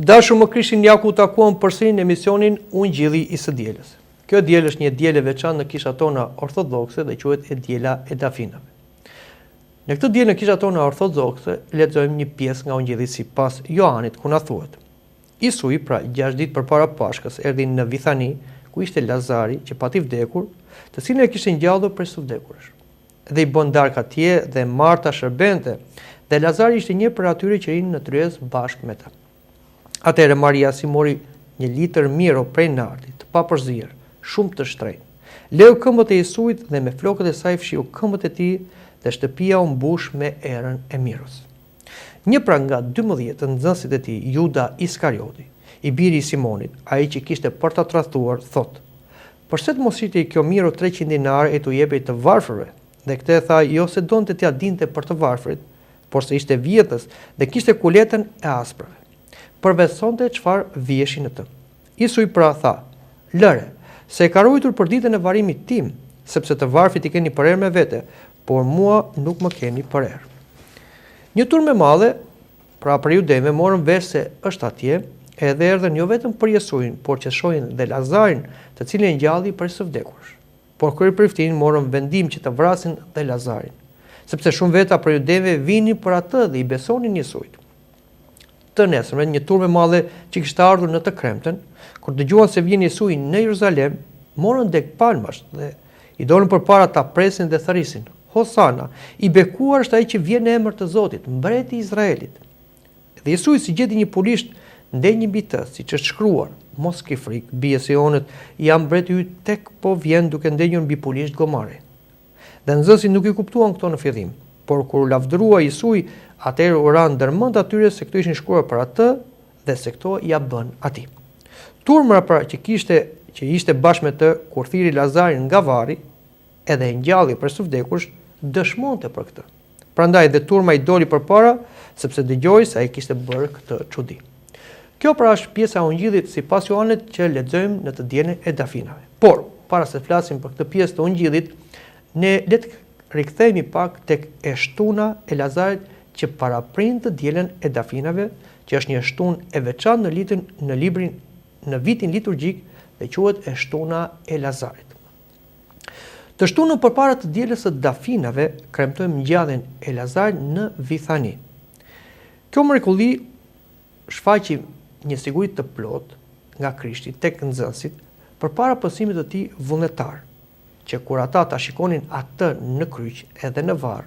Të dashur më Krishtin Jaku takuam përsëri në emisionin Unë gjilli I së dielës. Kjo dielë është një dielë e veçantë në kishat tona ortodokse dhe quhet e diela e dafinave. Në këtë dielë në kishat tona ortodokse lexojmë një pjesë nga Ungjilli sipas Johanit ku na thuhet: Isui pra 6 ditë përpara Pashkës erdhi në Vithani ku ishte Lazari që pati vdekur, të cilin e kishte ngjallur prej së vdekurësh. Dhe I bën darkë atje dhe Marta shërbente, dhe Lazari ishte një për atyre që rinë në tryezë bashkë me ta. Atëherë Maria si mori 1 litër miro prej nardit, të papërzier, shumë të shtrenjtë. Leu këmbët e Isuit dhe me flokët e saj fshiu këmbët e tij dhe shtëpia u mbush me erën e miros. Një pra nga 12 të nxënësit e tij, Juda Iskarioti, I biri I Simonit, ai që kishte për ta tradhtuar, thotë: "Përse të mos ishte kjo miro 300 dinare e t'u jepej të varfërve?" Dhe këtë tha jo se donte t'ia dinte për të varfrit, por se ishte vjetës dhe kishte kuletën e asprave. Përvesonte çfarë vieshin në të. Isui pra tha: "Lëre, se e ka ruajtur për ditën e varimit tim, sepse të varfrit I keni për erë me vete, por mua nuk më keni për erë." Një turmë e madhe, pra për judejve, morën vesh se është atje, edhe erdhën jo vetëm për Jesuin, por që shohin dhe Lazarin, të cilin ngjalli prej së vdekurësh. Por kryepriftin morën vendim që të vrasin dhe Lazarin, sepse shumë veta për judejve vinin për atë dhe I besonin Jesuit. Të nesërmen, një turmë e madhe që kishte ardhur në të kremten, kur dëgjuan se vjen Jesui në Jeruzalem, morën deg palmash dhe I dolën përpara ta presin dhe thërisin: "Hosana, I bekuar është ai që vjen në emër të Zotit, mbreti I Izraelit." Dhe Jesui si gjeti një pulisht ndenjë mbi të, siç është shkruar: "Mos ke frikë, bie Sionit, jam mbreti yt tek po vjen duke ndenjur mbi pulisht gomare." Dhe nxënësit nuk I kuptuan këto në fillim, por kur lavdërua Jesui, atëherë u ra ndërmend atyre se këto ishin shkruar për atë dhe se këto ja bën atij. Turma pra që ishte bashkë me të kur thiri Lazarin nga varri, edhe ngjalli për së vdekurësh, dëshmonte për këtë. Prandaj dhe turma I doli përpara, sepse dëgjoi se ai kishte bërë këtë çudi. Kjo pra është pjesa e Ungjillit sipas Johanit që lexojmë në të dielën e dafinave. Por, para se flasim për këtë pjesë të Ungjillit, ne le të rikthehemi pak tek e shtuna e Lazarit që paraprind të dielën e dafinave, që është një shtunë e veçantë në vitin liturgjik dhe quhet e shtuna e Lazarit. Të shtunën përpara të dielës së dafinave kremtojmë ngjalljen e Lazarit në Vithani. Kjo mrekulli shfaqi një siguri të plotë nga Krishti tek nxënësit përpara pësimit të tij vullnetar, që kur ata ta shikonin atë në kryq edhe në varr,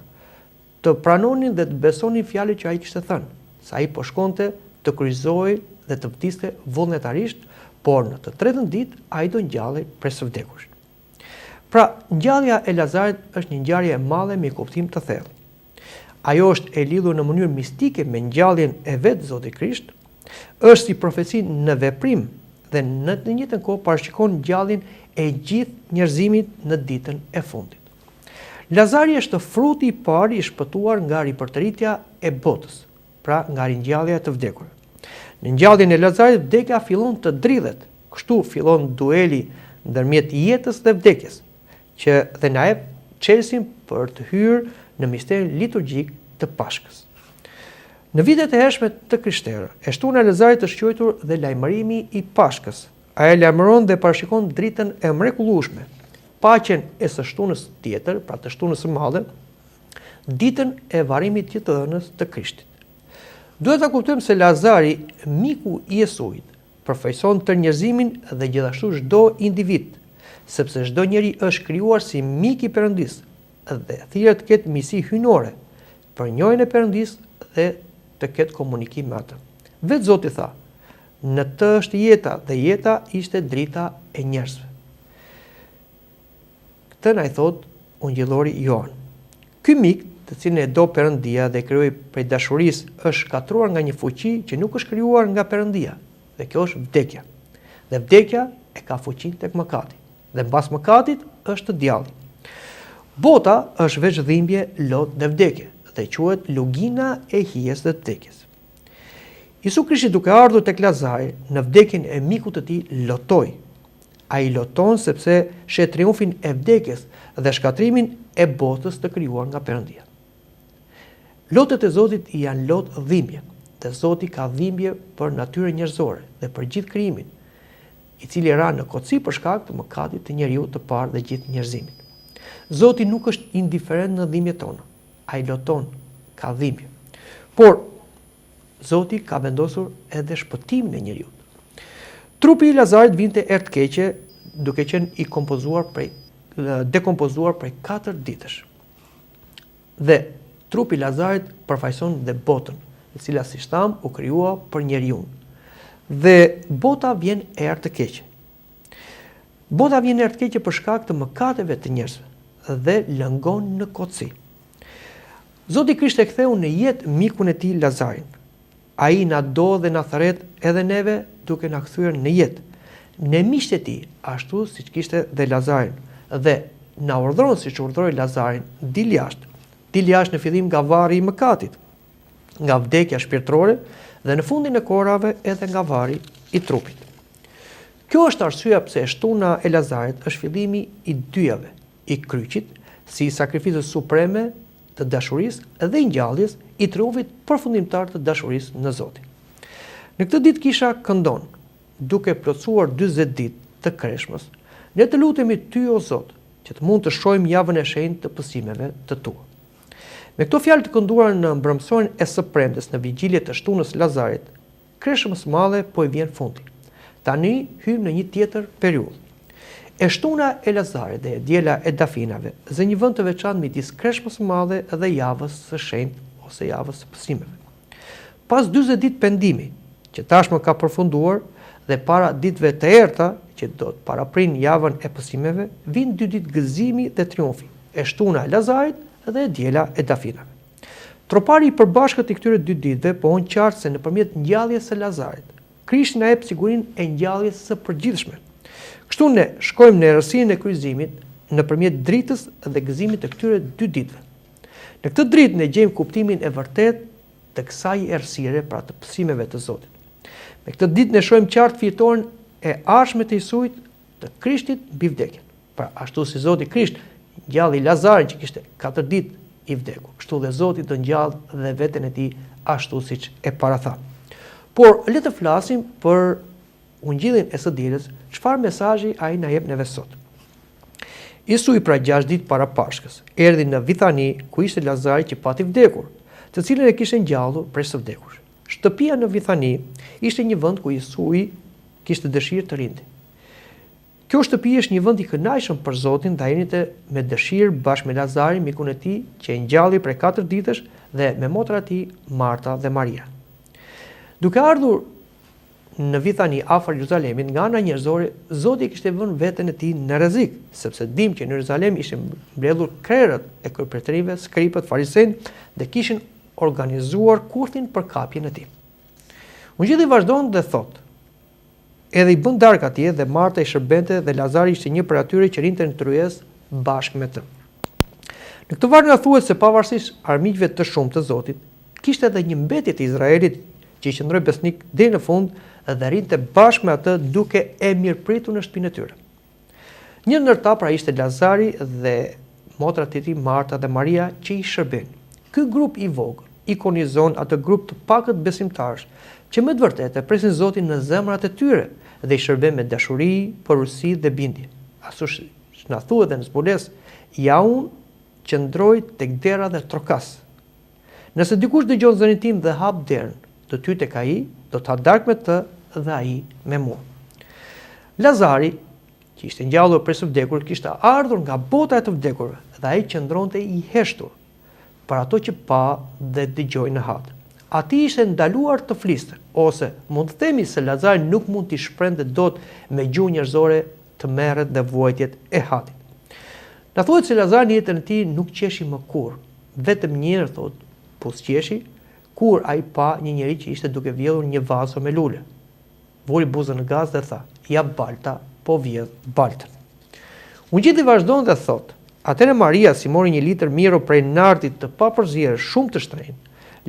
të pranonin dhe të besonin fjalën që ai kishte thënë, se ai po shkonte të kryqëzohej dhe të vdiste vullnetarisht, por në të tretën ditë ai do ngjallej prej së vdekurësh. Pra, ngjallja e Lazarit është një ngjarje e madhe me kuptim të thellë. Ajo është e lidhur në mënyrë mistike me ngjalljen e vetë Zotit Krisht, është si profeci në veprim dhe në të njëjtën kohë parashikon ngjalljen e gjithë njerëzimit në ditën e fundit. Lazari është fruti I parë I shpëtuar nga ripërtëritja e botës, pra nga ringjallja e të vdekurve. Në ngjalljen e Lazarit vdekja fillon të dridhet, kështu fillon dueli ndërmjet jetës dhe vdekjes, që dhe na jep çelësin për të hyrë në misterin liturgjik të Pashkës. Në vitet e hershme të krishterë, e shtuna e Lazarit është quajtur dhe lajmërimi I Pashkës. Ajo lajmëron dhe parashikon dritën e mrekullueshme, paqen e së shtunës tjetër, pra të shtunës së madhe, ditën e varrimit të ënës të Krishtit. Duhet ta kuptojmë se Lazari, miku I Jesuit, përfaqëson të njerëzimin dhe gjithashtu çdo individ, sepse çdo njeri është krijuar si mik I Perëndisë dhe thirret të ketë misi hyjnore për njohjen e Perëndisë dhe të ketë komunikim me atë. Vetë Zoti tha: "Në të është jeta dhe jeta ishte drita e njerëzve." Këtë na I thot ungjillori Joan. Ky mik, të cilin e do Perëndia dhe krijoi prej dashurisë, është shkatruar nga një fuqi që nuk është krijuar nga Perëndia, dhe kjo është vdekja. Dhe vdekja e ka fuqinë tek mëkati, dhe mbas mëkatit është djalli. Bota është veç dhimbje, lot dhe vdekje, dhe quhet lugina e hijes dhe vdekjes. Isu Krishti duke ardhur tek Lazari në vdekjen e mikut të tij lotoi. Ai loton sepse shet triumfin e vdekjes dhe shkatrimin e botës të krijuar nga Perëndia. Lotët e Zotit janë lot dhimbje, dhe Zoti ka dhimbje për natyrën njerëzore dhe për gjithë krijimin, i cili ra në kotësi për shkak të mëkatit të njeriut të parë dhe gjithë njerëzimin. Zoti nuk është indiferent në dhimbjet tona, ai loton, ka dhimbje. Por Zoti ka vendosur edhe shpëtimin e njeriut. Trupi i Lazarit vinte erë të keqe, duke qenë i dekompozuar prej 4 ditësh. Dhe trupi i Lazarit përfaqëson dhe botën, e cila si shtam u krijua për njeriun. Dhe bota vjen erë të keqe. Bota vjen erë të keqe për shkak të mëkateve të njerëzve dhe lëngon në kotësi. Zoti Krisht e ktheu në jetë mikun e tij Lazarin. Ai na do dhe na thret edhe neve duke na kthyer në jetë. Në miqtë e tij, ashtu siç kishte dhe Lazarin, dhe na urdhëron siç urdhëroi Lazarin, dil jashtë në fillim nga varri i mëkatit, nga vdekja shpirtërore dhe në fundin e kohërave edhe nga varri i trupit. Kjo është arsyeja pse shtuna e Lazarit është fillimi i dyjave, i kryqit, si sakrificës supreme të dashurisë dhe i ngjalljes i triumfit përfundimtar të dashurisë në Zotin. Në këtë ditë kisha këndon, duke plotësuar 40 ditë të kreshmës, ne të lutemi ty o Zot, që të mund të shohim javën e shenjtë të pësimeve të tua. Me këto fjalë të kënduara në mbrëmsorin e së premtes në vigjilje të shtunës Lazarit, kreshmës së madhe po i vjen fundi. Tani hym në një tjetër periudhë. E shtuna e Lazarit dhe e diela e dafinave zë një vend të veçantë midis kreshmës së madhe dhe javës së shenjtë ose javës së pësimeve. Pas 40 ditë pendimi, që tashmë ka përfunduar, dhe para ditëve të errta, që do të paraprin javën e pësimeve, vijnë 2 ditë gëzimi dhe triumfi, e shtuna e Lazarit dhe e diela e dafinave. Tropari i përbashkët i këtyre 2 ditëve pohon qartë se nëpërmjet ngjalljes së Lazarit, Krishti na jep sigurinë e ngjalljes së përgjithshme. Kështu ne shkojmë në errësinë e kryqëzimit nëpërmjet dritës dhe gëzimit të këtyre 2 ditëve. Në këtë dritë ne gjejmë kuptimin e vërtetë të kësaj errësire pra të pësimeve të Zotit. Me këtë ditë ne shohim qartë fitoren e ardhshme të Isuit të Krishtit mbi vdekjen. Pra ashtu si Zoti Krisht ngjalli Lazarin që kishte 4 ditë i vdekur, kështu dhe Zoti do ngjall dhe veten e tij ashtu siç e paratha. Por le të flasim për ungjillin e së dielës, çfarë mesazhi ai na jep neve sot. Isui pra 6 ditë para Pashkës erdhi në Vithani ku ishte Lazari që pati vdekur, të cilën e kishte ngjallur prej së vdekur. Shtëpia në Vithani ishte një vend ku Isui kishte dëshirë të rinte. Kjo shtëpi është një vend i kënaqshëm për Zotin dhe ai rinte me dëshirë bashkë me Lazarin, mikun e tij, që ngjalli prej 4 ditësh dhe me motrat e tij Marta dhe Maria. Duke ardhur në Vithani afër Jeruzalemit nga ana njerëzore, Zoti kishte vënë veten e tij në rrezik, sepse dim që në Jeruzalem ishin mbledhur krerët e kryepriterive, skripët, farisenë dhe kishin organizuar kurthin për kapjen e tij. Ungjilli vazhdon dhe thotë: edhe i bën darkë atje dhe Marta i shërbente dhe Lazari ishte një prej atyre që rinte në tryezë bashkë me të. Në këtë varg na thuhet se pavarësisht armiqve të shumtë të Zotit, kishte edhe një mbetje të Izraelit që i qëndroi besnik deri në fund dhe rinte bashkë me atë duke e mirëpritur në shtëpinë e tyre. Një ndër ta pra ishte Lazari dhe motrat e tij Marta dhe Maria që i shërbenin. Ky grup i vogël ikonizon atë grup të pakët besimtarësh që me të vërtetë presin Zotin në zemrat e tyre dhe i shërben me dashuri, porositë dhe bindje. Ashtu na thuhet në zbulesë, ja unë qëndroj tek dera dhe trokas. Nëse dikush dëgjon zërin tim dhe hap derën, do ty tek ai, do ta dark me të dhe ai me mua. Lazari, që ishte ngjallur prej së vdekur, kishte ardhur nga bota e të vdekurve dhe ai qëndronte i heshtur për ato që pa dhe dëgjoi në hat. Ati ishte ndaluar të fliste, ose mund të themi se Lazari nuk mund t'i shprehte dot me gjuhë njerëzore të merret dhe vuajtjet e hatit. Na thuhet se Lazari në jetën e tij nuk qeshi më kurrë, vetëm një herë thot, pusqeshi, kur ai pa një njerëz që ishte duke vjedhur një vazo me lule. Vuri buzën në gaz dhe tha: "Ja balta, po vjedh baltën." Ungjilli vazhdon dhe thot: atëherë Maria si mori një litër mirro prej nartit të papërzier shumë të shtrenjtë,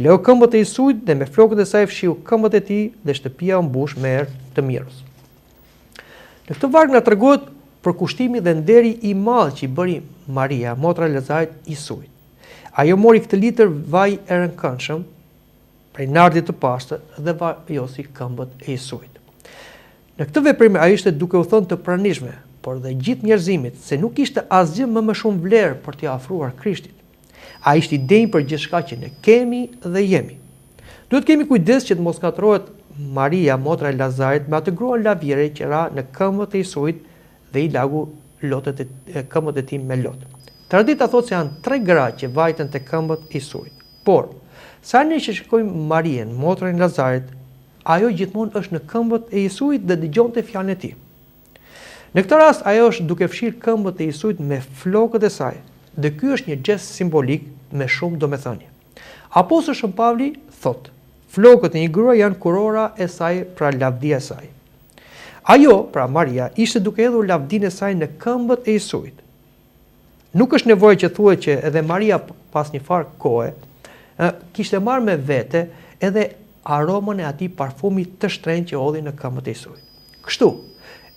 leu këmbët e Isuit dhe me flokët e saj fshiu këmbët e tij dhe shtëpia u mbush me erë të mirës. Në këtë varg na tregohet për kushtimi dhe nderi i madh që i bëri Maria, motra e Lazarit Isuit. Ajo mori këtë litër vaj e rënkëndshëm prej nardit të pastër dhe vajosi këmbët e Jesuit. Në këtë veprim ai ishte duke u thënë të pranishme, por dhe gjithë njerëzimit se nuk ishte asgjë më shumë vlerë për t'i afruar Krishtit. Ai ishte i denjë për gjithçka që ne kemi dhe jemi. Duhet kemi kujdes që të mos ngatrohet Maria, motra e Lazarit, me atë gruan lavjere që ra në këmbët e Jesuit dhe i lagu këmbët e tij me lot. Tradita thotë se janë 3 gra që vajten te këmbët e Jesuit. Por sa ne që shikojmë Marien, motrën e Lazarit, ajo gjithmonë është në këmbët e Jesuit dhe dëgjonte fjalën e tij. Në këtë rast ajo është duke fshirë këmbët e Jesuit me flokët e saj, dhe ky është një gest simbolik me shumë domethënie. Apostulli Shën Pavli thotë: flokët e një gruaje janë kurora e saj pra lavdia e saj. Ajo, pra Maria, ishte duke hedhur lavdinë e saj në këmbët e Jesuit. Nuk është nevojë që thuhet që edhe Maria pas një farë kohe kishte marrë me vete edhe aromën e atij parfumi të shtrenjtë që hodhi në këmbët e Jesuit. Kështu,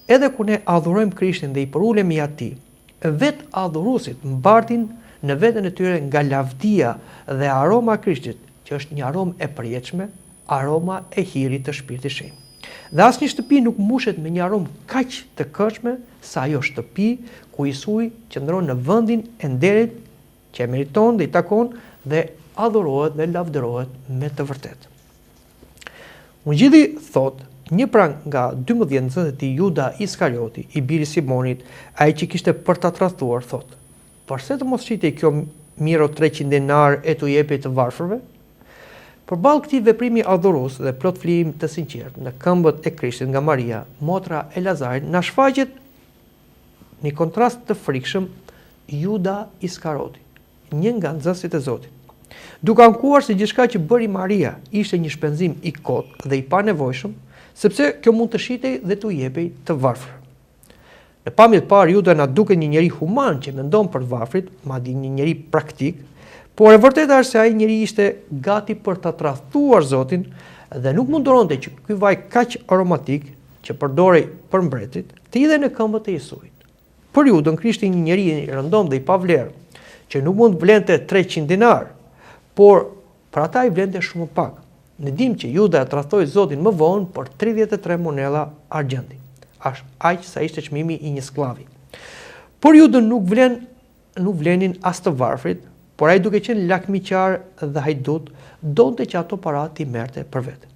edhe kur ne adhurojmë Krishtin dhe i përulemi atij, vetë adhuruesit mbartin në veten e tyre nga lavdia dhe aroma e Krishtit, që është një aromë e përjetshme, aroma e hirit të Shpirtit Shenjtë. Dhe asnjë shtëpi nuk mbushet me një aromë kaq të këndshme sa ajo shtëpi ku Jesusi qëndron në vendin e nderit që e meriton dhe i takon dhe adhurohet dhe lavdërohet me të vërtetë. Ungjilli thotë, një nga 12 nxënësit e tij, Juda Iskarioti, i biri Simonit, ai që kishte për ta tradhtuar, thotë: "Përse të mos shitej kjo miro 300 denar e t'u jepej të varfërve?" Përballë këtij veprimi adhurues dhe plot flijim të sinqert në këmbët e Krishtit nga Maria, motra e Lazarit, na shfaqet një kontrast të frikshëm Juda Iskarioti, një nga nxënësit e Zotit. Duke ankuar se gjithçka që bëri Maria ishte një shpenzim i kotë dhe i panevojshëm, sepse kjo mund të shitej dhe t'u jepej të varfër. Në pamje të parë, Juda na duket një njeri human që mendon për të varfrit, madje një njeri praktik, por e vërteta është se ai njeri ishte gati për ta tradhtuar Zotin dhe nuk munduronte që ky vaj kaq aromatik që përdorej për mbretit të hidhej në këmbët e Jesuit. Për Judën, Krishti një njeri i rëndom dhe i pavlerë, që nuk mund vlente 300 dinar, por për ata i vlente shumë pak. Ne dimë që Juda e tradhtoi Zotin më vonë për 33 monedha argjendi. Aq sa ishte çmimi i një sklavi. Por Judën nuk vlenin as të varfrit, por ai duke qenë lakmiqar dhe hajdut, donte që ato para t'i merrte për vete.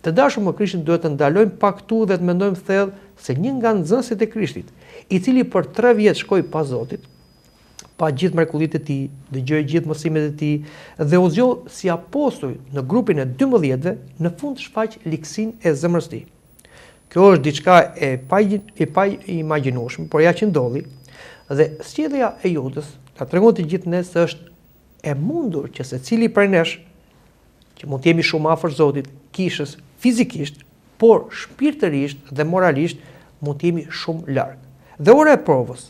Të dashur më Krishtin, duhet të ndalojmë pak këtu dhe të mendojmë thellë se një nga nxënësit e Krishtit, i cili për 3 vjet shkoi pas Zotit, pa gjithë mrekullitë e tij, dëgjoi gjithë mësimet e tij dhe u zgjoll si apostull në grupin e 12-ve, në fund shfaq liksin e zemrës tij. Kjo është diçka e pa imagjinueshme, por ja që ndodhi, dhe sjellja e Judës na tregon të gjithë ne se është e mundur që secili prej nesh, që mund të jemi shumë afër Zotit, kishës fizikisht, por shpirtërisht dhe moralisht mund të jemi shumë larg. Dhe ora e provës,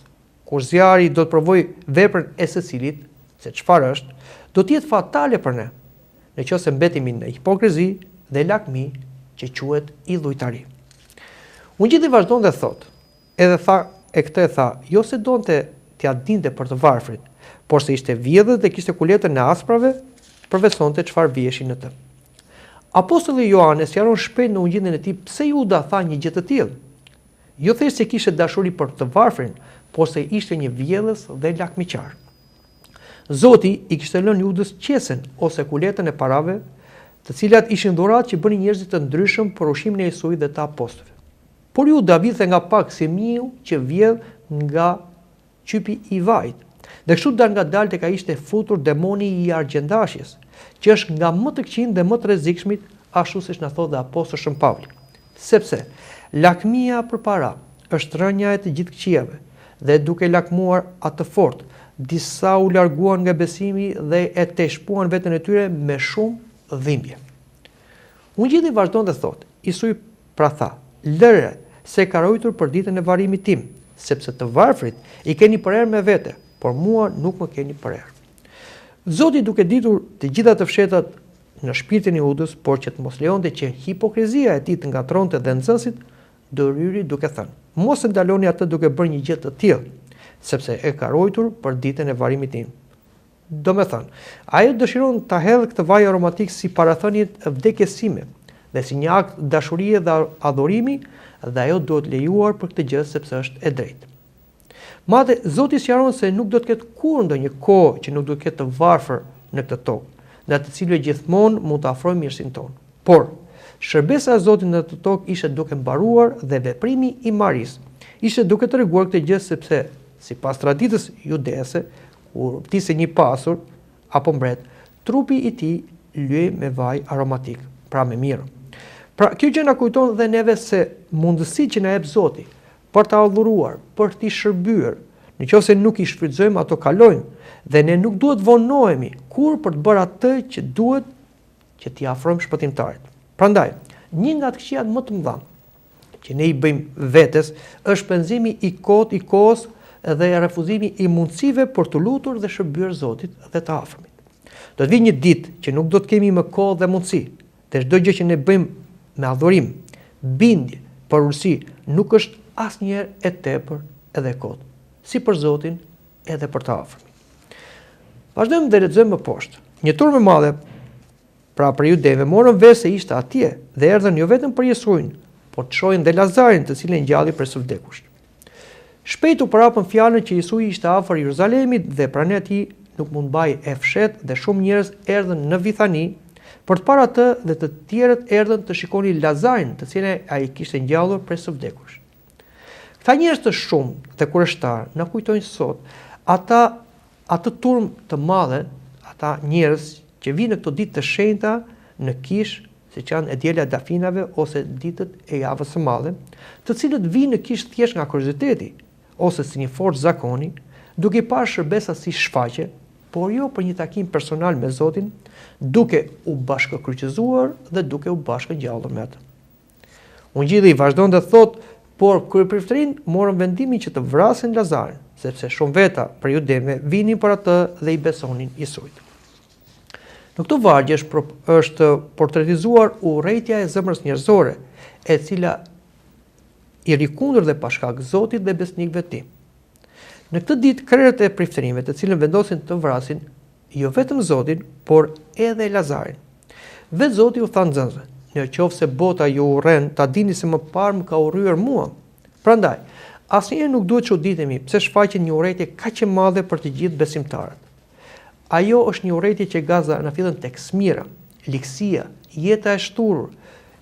kur zjarri do të provojë veprën e secilit, se çfarë është, do të jetë fatale për ne, nëse mbetemi në hipokrizi dhe lakmi që quhet idhujtari. Ungjilli vazhdon dhe thotë, këtë e tha, jo se donte t'ia dinte për të varfrit, por se ishte vjedhët dhe kishte kuletën e asprave, përvesonte çfarë vjeshin në të. Apostulli Joanes sqaron shpejt në ungjillin e tij pse Juda tha një gjë të tillë. Jo thjesht se kishte dashuri për të varfrin, por se ishte një vjedhës dhe lakmiqar. Zoti i kishte lënë Judës qesen ose kuletën e parave, të cilat ishin dhuratë që bënin njerëzit të ndryshëm për ushqimin e Jesuit dhe të apostujve. Por Juda vidhte nga pak si miu që vjedh nga qypi i vajit. Dhe kështu nga dalë tek ai ishte futur demoni i argjendashjes, që është nga më të këqin dhe më të rrezikshmit, ashtu siç na thotë apostulli Shën Pavli. Sepse lakmia përpara është rënja e të gjithë këqijave, dhe duke lakmuar atë fort, disa u larguan nga besimi dhe e teshpuan veten e tyre me shumë dhimbje. Ungjilli vazhdon dhe thotë, Jesusi pra tha, lëre se ka rojtur për ditën e varrimit tim, sepse të varfrit i keni për erë me vete, por mua nuk më keni për erë. Zoti, duke ditur të gjitha të fshetat në shpirtin e Judës, por që të mos lejonte që hipokrizia e tij të ngatronte dhe nxënësit, do ryri duke thënë, mos e ndaloni atë duke bërë një gjë të tillë, sepse e ka rojtur për ditën e varrimit tim. Do me thënë, ajo dëshiron të hedhë këtë vaj aromatik si parathënit vdekjes sime dhe si një akt dashurie dhe adhurimi, dhe ajo duhet lejuar për këtë gjë sepse është e drejtë. Madje Zoti sqaron se nuk do të ketë kurrë ndonjë kohë që nuk do të ketë të varfër në këtë tokë, dhe të cilëve gjithmonë mund të afrojë mirësinë tonë. Por shërbesa e Zotit në këtë tokë ishte duke mbaruar dhe veprimi i Maris ishte duke treguar këtë gjë sepse sipas traditës judese, kur vdiste një pasur apo mbret, trupi i tij lyej me vaj aromatik, pra me mirë. Pra kjo gjë na kujton dhe neve se mundësitë që na jep Zoti për ta adhuruar, për t'i shërbyer, nëse nuk i shfrytëzojmë ato kalojnë, dhe ne nuk duhet vonohemi kur për të bërë atë që duhet që t'i afrojmë shpëtimtarit. Prandaj, një nga të këqijat më të mëdha që ne i bëjmë vetes është shpenzimi i kohës dhe refuzimi i mundësive për të lutur dhe shërbyer Zotit dhe të afërmit. Do të vijë një ditë që nuk do të kemi më kohë dhe mundësi, dhe çdo gjë që ne bëjmë me adhurim, bindje, porursi, nuk është asnjëherë e tepër edhe kot, si për Zotin edhe për të afërmit. Vazhdojmë dhe lexojmë më poshtë. Një turmë e madhe, pra për judeve, morën vesh se ishte atje dhe erdhën jo vetëm për Jesuin, por të shohin dhe Lazarin, të cilin ngjalli prej së vdekurit. Shpejt u përhapën fjalën që Jesusi ishte afër Jeruzalemit dhe pranë atij nuk mund mbaj e fshet dhe shumë njerëz erdhën në Vithani për të parë atë dhe të tjerët erdhën të shikonin Lazarin, të cilin ai kishte ngjallur prej së vdekurit. Këta njerëz të shumë dhe kurështar na kujtojnë sot atë turmë të madhe, ata njerëz që vinë në këto ditë të shenjta në Kish, siç janë e diela e dafinave ose ditët e javës së madhe, të cilët vinë në Kish thjesht nga kurioziteti ose si një forcë zakoni, duke parë shërbesa si shfaqje, por jo për një takim personal me Zotin, duke u bashkëkryqëzuar dhe duke u bashkëngjallur me atë. Ungjilli vazhdon dhe thotë, por kryepriftërinë morën vendimin që të vrasin Lazarin, sepse shumë veta për judeve vinin për atë dhe i besonin Jesuit. Në këtë vargje është portretizuar urrëtia e zemrës njerëzore, e cila i rikundër dhe pa shkak Zotit dhe besnikëve të tij. Në këtë ditë krerët e priftërinëve, të cilën vendosin të vrasin jo vetëm Zotin, por edhe Lazarin. Vetë Zoti u tha nxënësve: "Në qoftë se bota ju urren, ta dini se më parë më ka urryer mua." Prandaj, asnjëherë nuk duhet çuditemi pse shfaqet një urrëtie kaq e madhe për të gjithë besimtarët. Ajo është një urrëtie që gaza na fillen tek smira, ligësia, jeta e shturur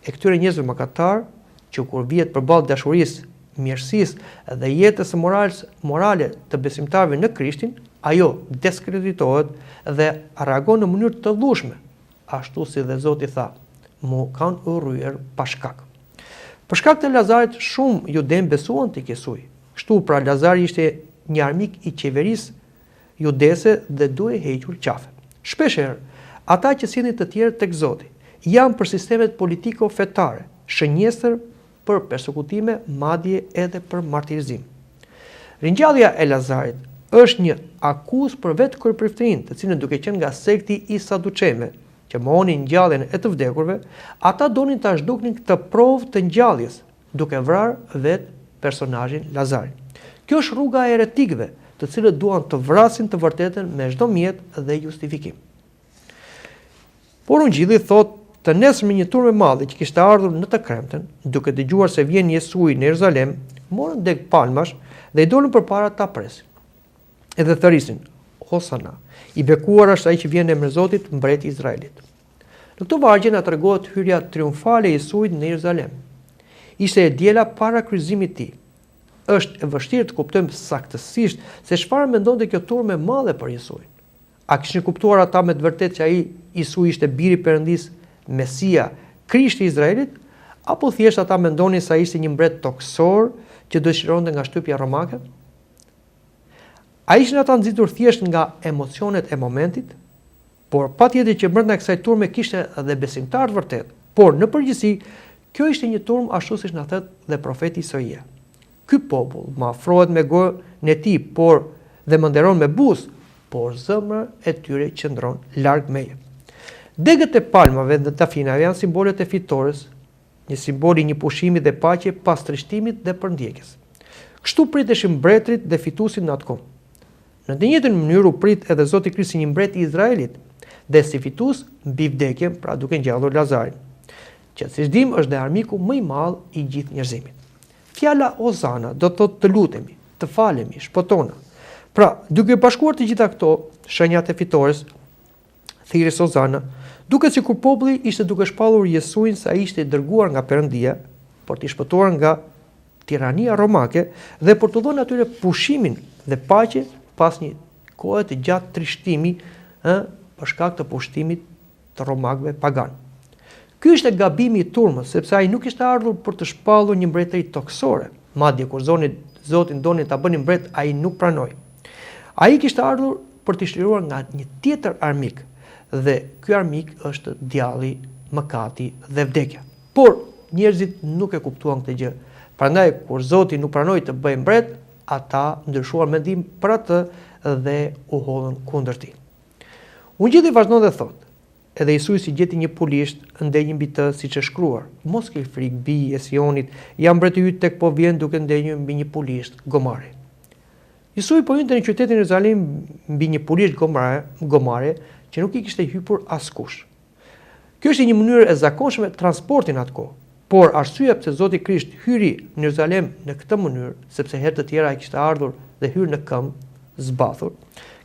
e këtyre njerëzve mëkatar, që kur vihet përballë dashurisë, mirësisë dhe jetës morale të besimtarëve në Krishtin, ajo diskreditohet dhe reagon në mënyrë të dhushme, ashtu si dhe Zoti tha: "Mu kanë urryer pa shkak." Për shkak të Lazarit shumë judem besuan tek Jesusi. Kështu pra Lazari ishte një armik i qeverisë judese dhe duhej hequr qafe. Shpeshherë, ata që sillnin të tjerë tek Zoti janë për sistemet politiko-fetare, shënjestër për persekutime, madje edhe për martirizim. Ringjallja e Lazarit është një akuzë për vetë kryepriftërinë, të cilën duke qenë nga sekti i Saduqejve, që mohonin ngjalljen e të vdekurve, ata donin ta zhduknin këtë provë të ngjalljes, duke vrarë vetë personazhin Lazarin. Kjo është rruga e heretikëve, të cilët duan të vrasin të vërtetën me çdo mjet dhe justifikim. Por Ungjilli thotë, të nesërme një turmë e madhe që kishte ardhur në të kremten, duke dëgjuar se vjen Jesusi në Jeruzalem, morën deg palmash dhe i dolën përpara ta presin. Edhe thërisin: "Hosana, i bekuar është ai që vjen në emrin e Zotit, mbreti i Izraelit." Në këtë vargje na tregohet hyrja triumfale e Jesuit në Jeruzalem. Ishte e diela para kryqëzimit të tij. Është e vështirë të kuptojmë saktësisht se çfarë mendonte kjo turmë e madhe për Jesuin. A kishin kuptuar ata me të vërtetë që ai Jesusi ishte biri i Perëndis, Mesia, Krishti i Izraelit, apo thjesht ata mendonin se ai ishte një mbret toksor që dëshironte nga shtypja romake? A ishin ata nxitur thjesht nga emocionet e momentit? Por patjetër që brenda kësaj turme kishte edhe besimtarë vërtet, por në përgjithësi kjo ishte një turmë ashtu siç na thot dhe profeti Isaia. Ky popull më afrohet me gojën e tij, por dhe më nderon me buzë, por zemra e tyre qëndron larg meje. Degët e palmave dhe dafinave janë simbolet e fitores, një simbol i një pushimi dhe paqe pas trishtimit dhe përndjekjes. Kështu priteshin mbretërit dhe fituesit në atë kohë. Në të njëjtën mënyrë u prit edhe Zoti Krishti si një mbret i Izraelit dhe si fitues mbi vdekjen, pra duke ngjallur Lazarin, që siç dim është dhe armiku më i madh i gjithë njerëzimit. Fjala Ozana do të thotë të lutemi, të falemi, shpëtona. Pra, duke bashkuar të gjitha këto shenjat e fitores, thirrjes Ozana, duket sikur populli ishte duke shpallur Jesuin se ai ishte i dërguar nga Perëndia për t'i shpëtuar nga tirania romake dhe për të dhënë atyre pushimin dhe paqe pas një kohe të gjatë trishtimi për shkak të pushtimit të romakëve pagan. Ky ishte gabimi i turmës, sepse ai nuk ishte ardhur për të shpallur një mbretëri toksore. Madje kur Zoti doni ta bëni mbret, ai nuk pranoi. Ai kishte ardhur për të shtruar nga një tjetër armik, dhe ky armik është djalli, mëkati dhe vdekja. Por njerëzit nuk e kuptuan këtë gjë. Prandaj kur Zoti nuk pranoi të bëjë mbret, ata ndryshuan mendim për atë dhe u hodhën kundër tij. Ungjilli vazhdon dhe thotë: edhe Jezusi gjeti një pulisht, ndenjë mbi të siç është shkruar: Mos ke frikë, bij e Sionit, jam mbreti yt tek po vjen duke ndenjur mbi një pulisht gomare. Jezusi po hynte në qytetin e Jeruzalim mbi një pulisht gomare që nuk i kishte hyrur askush. Kjo është një mënyrë e zakonshme transporti në atë kohë. Por arsyeja pse Zoti Krisht hyri në Jeruzalem në këtë mënyrë, sepse herë të tjera ai kishte ardhur dhe hyrë në këmbë zbathur,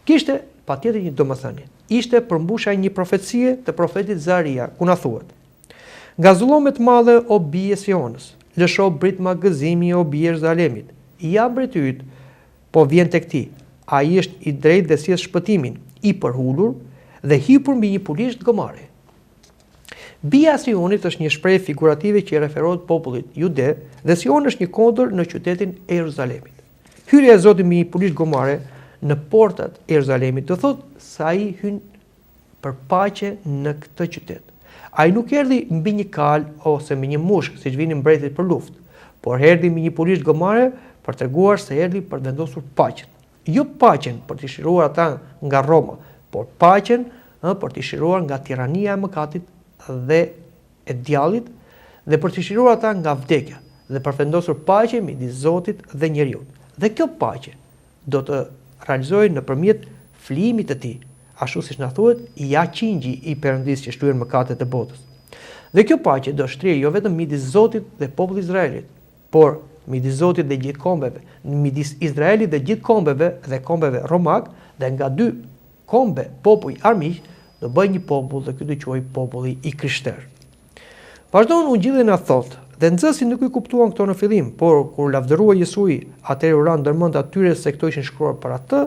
kishte patjetër një domethënie. Ishte përmbushja e një profecie të profetit Zaria, ku na thuhet: Nga zullomet madhe o bie e Sionës, lësho britma gëzimi o bie e Jeruzalemit. Ja mbreti yt po vjen tek ti. Ai është i drejtë dhe sjell shpëtimin, i përhulur dhe hipur mbi një pulisht gomare. Bia e Sionit është një shprehje figurative që i referohet popullit jude dhe Sion është një kondër në qytetin e Jeruzalemit. Hyrja e Zotit mbi një pulisht gomare në portat e Jeruzalemit do thotë se ai hyn për paqe në këtë qytet. Ai nuk erdhi mbi një kal ose mbi një mushk siç vinin mbretërit për luftë, por erdhi mbi një pulisht gomare për treguar se erdhi për të vendosur paqen. Jo paqen për të shiruar ata nga Roma, por paqen për të shiruar nga tirania e mëkatit dhe e djallit dhe për të shiruar ata nga vdekja dhe për të vendosur paqe midis Zotit dhe njeriut. Dhe kjo paqe do të realizohej nëpërmjet flijimit të tij, ashtu siç na thuhet, ja qingji i Perëndisë që shtyen mëkatet e botës. Dhe kjo paqe do shtrihej jo vetëm midis Zotit dhe popullit Izraelit, por midis Zotit dhe gjithë kombeve, midis Izraelit dhe gjithë kombeve dhe kombeve romak, dhe nga dy kombe popull armiq do bëj një popull dhe ky do quhej populli i Krishter. Vazhdon Ungjilli na thotë: dhe nxënësit nuk i kuptuan këto në fillim, por kur lavdërua Jesui, atëherë u ran ndërmend atyre se këto ishin shkruar për atë